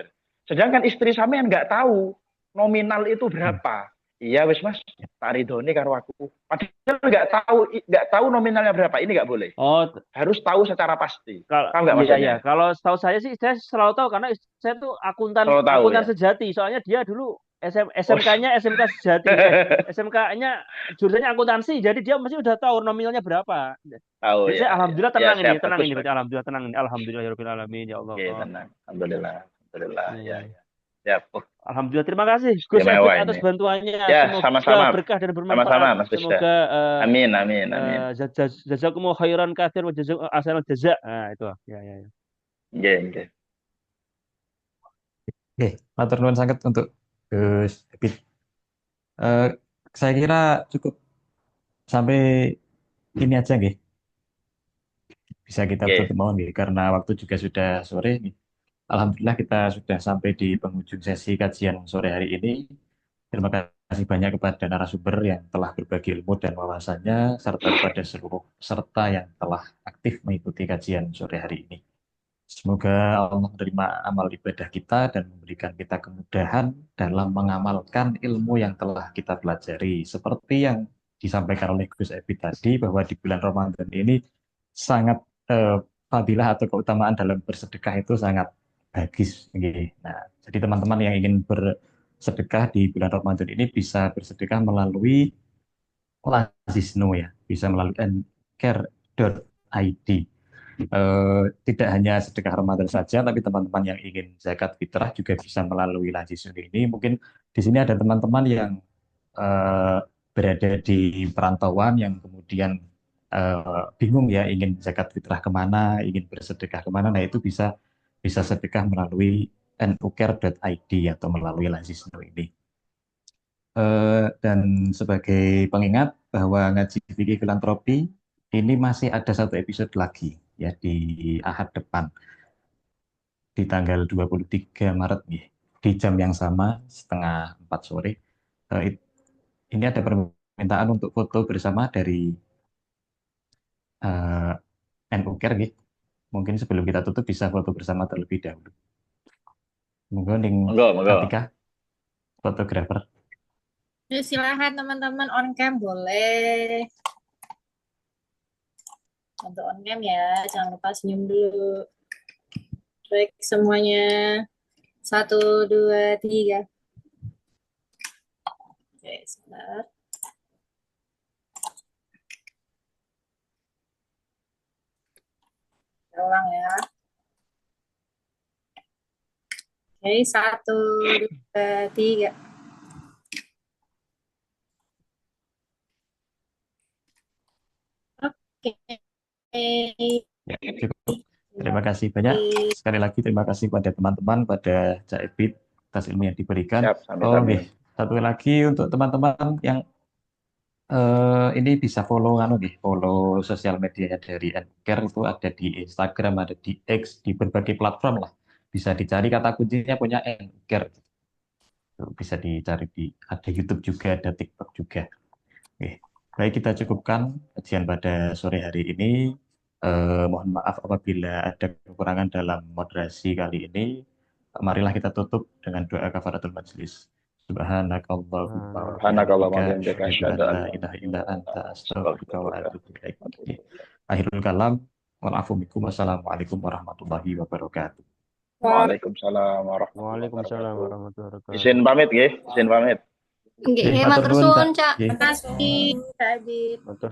Sedangkan istri sampean nggak tahu nominal itu berapa. Iya wis mas, tak ridhoni karo aku. Padahal nggak tahu nominalnya berapa. Ini nggak boleh. Oh, Harus tahu secara pasti. kalau Tahu nggak iya maksudnya? iya, kalau setahu saya sih saya selalu tahu karena saya tuh Selalu tahu akuntan ya. sejati. Soalnya dia dulu Oh, SMK-nya SMK sejati, SMK-nya jurusannya akuntansi. Jadi dia mesti udah tahu nominalnya berapa. tahu Jadi ya, saya ya. alhamdulillah Ya, siap tenang bagus, ini berarti bagus. alhamdulillah tenang ini. Alhamdulillahirabbil alamin ya Allah. Oke, tenang. Alhamdulillah, alhamdulillah. Iya, Ya, iya. ya. Siap. Oh, Alhamdulillah terima kasih Gus Ebit istimewa atas ini. bantuannya. Ya, Semoga sama-sama. berkah dan Sama-sama, bermanfaat. Mas Rizka. Semoga Amin, amin, amin. jazakumullah khairan katsir wa ahsanal jaza. Nah, itu. Ya, ya, ya. Nggih, nggih. Oke, matur nuwun sangat untuk Gus Ebit. Eh, saya kira cukup sampai ini aja nggih. Bisa kita Nggih. tutup mohon nggih karena waktu juga sudah sore nih. Alhamdulillah kita sudah sampai di penghujung sesi kajian sore hari ini. Terima kasih banyak kepada narasumber yang telah berbagi ilmu dan wawasannya serta kepada seluruh peserta yang telah aktif mengikuti kajian sore hari ini. Semoga Allah menerima amal ibadah kita dan memberikan kita kemudahan dalam mengamalkan ilmu yang telah kita pelajari. Seperti yang disampaikan oleh Gus Ebi tadi, bahwa di bulan Ramadan ini sangat fadilah atau keutamaan dalam bersedekah itu sangat bagus. Nah, jadi teman-teman yang ingin bersedekah di bulan Ramadan ini bisa bersedekah melalui Lazisno ya, bisa melalui care.id. Tidak hanya sedekah Ramadan saja, tapi teman-teman yang ingin zakat fitrah juga bisa melalui Lazisno ini. Mungkin di sini ada teman-teman yang eh, berada di perantauan yang kemudian bingung ya ingin zakat fitrah kemana, ingin bersedekah kemana. Nah itu bisa sedekah melalui nucare.id atau melalui Lazisno ini. Dan sebagai pengingat bahwa ngaji fikih filantropi ini masih ada satu episode lagi ya di Ahad depan di tanggal 23 Maret nih di jam yang sama setengah 4 sore. Ini ada permintaan untuk foto bersama dari NU Care gitu. Mungkin sebelum kita tutup bisa foto bersama terlebih dahulu. Monggo ning Monggo. Atika fotografer. Yuk, silahkan teman-teman on cam boleh. Untuk on cam ya, jangan lupa senyum dulu. Baik semuanya. 1, 2, 3. Oke, sebentar. Kita ulang ya. Oke, 1, 2, 3. Oke. Ya, cukup. Terima kasih banyak. Sekali lagi terima kasih pada teman-teman, pada Cak Ebit atas ilmu yang diberikan. Siap, sami-sami. Satu lagi untuk teman-teman yang Ini bisa follow follow sosial medianya dari Anchor, itu ada di Instagram, ada di X, di berbagai platform lah. Bisa dicari kata kuncinya punya Anchor. Itu bisa dicari ada YouTube juga, ada TikTok juga. Oke. Baik, kita cukupkan kajian pada sore hari ini. Mohon maaf apabila ada kekurangan dalam moderasi kali ini. Marilah kita tutup dengan doa kafaratul majlis. Subhanakallahumma wa Subhanakallahumma wa bihamdika bihamdika asyhadu asyhadu an an la la ilaha ilaha illa illa anta anta astaghfiruka wa astaghfiruka atubu ilaik. wa atubu ilaik. Akhirul kalam. Wassalamualaikum warahmatullahi wabarakatuh. Waalaikumsalam warahmatullahi Waalaikumsalam wabarakatuh. warahmatullahi wabarakatuh. Izin pamit nggih, izin pamit. Nggih, Matur matur nuwun, suwun, Cak. Cak. Nggih. Terima kasih, Kak Adit. Matur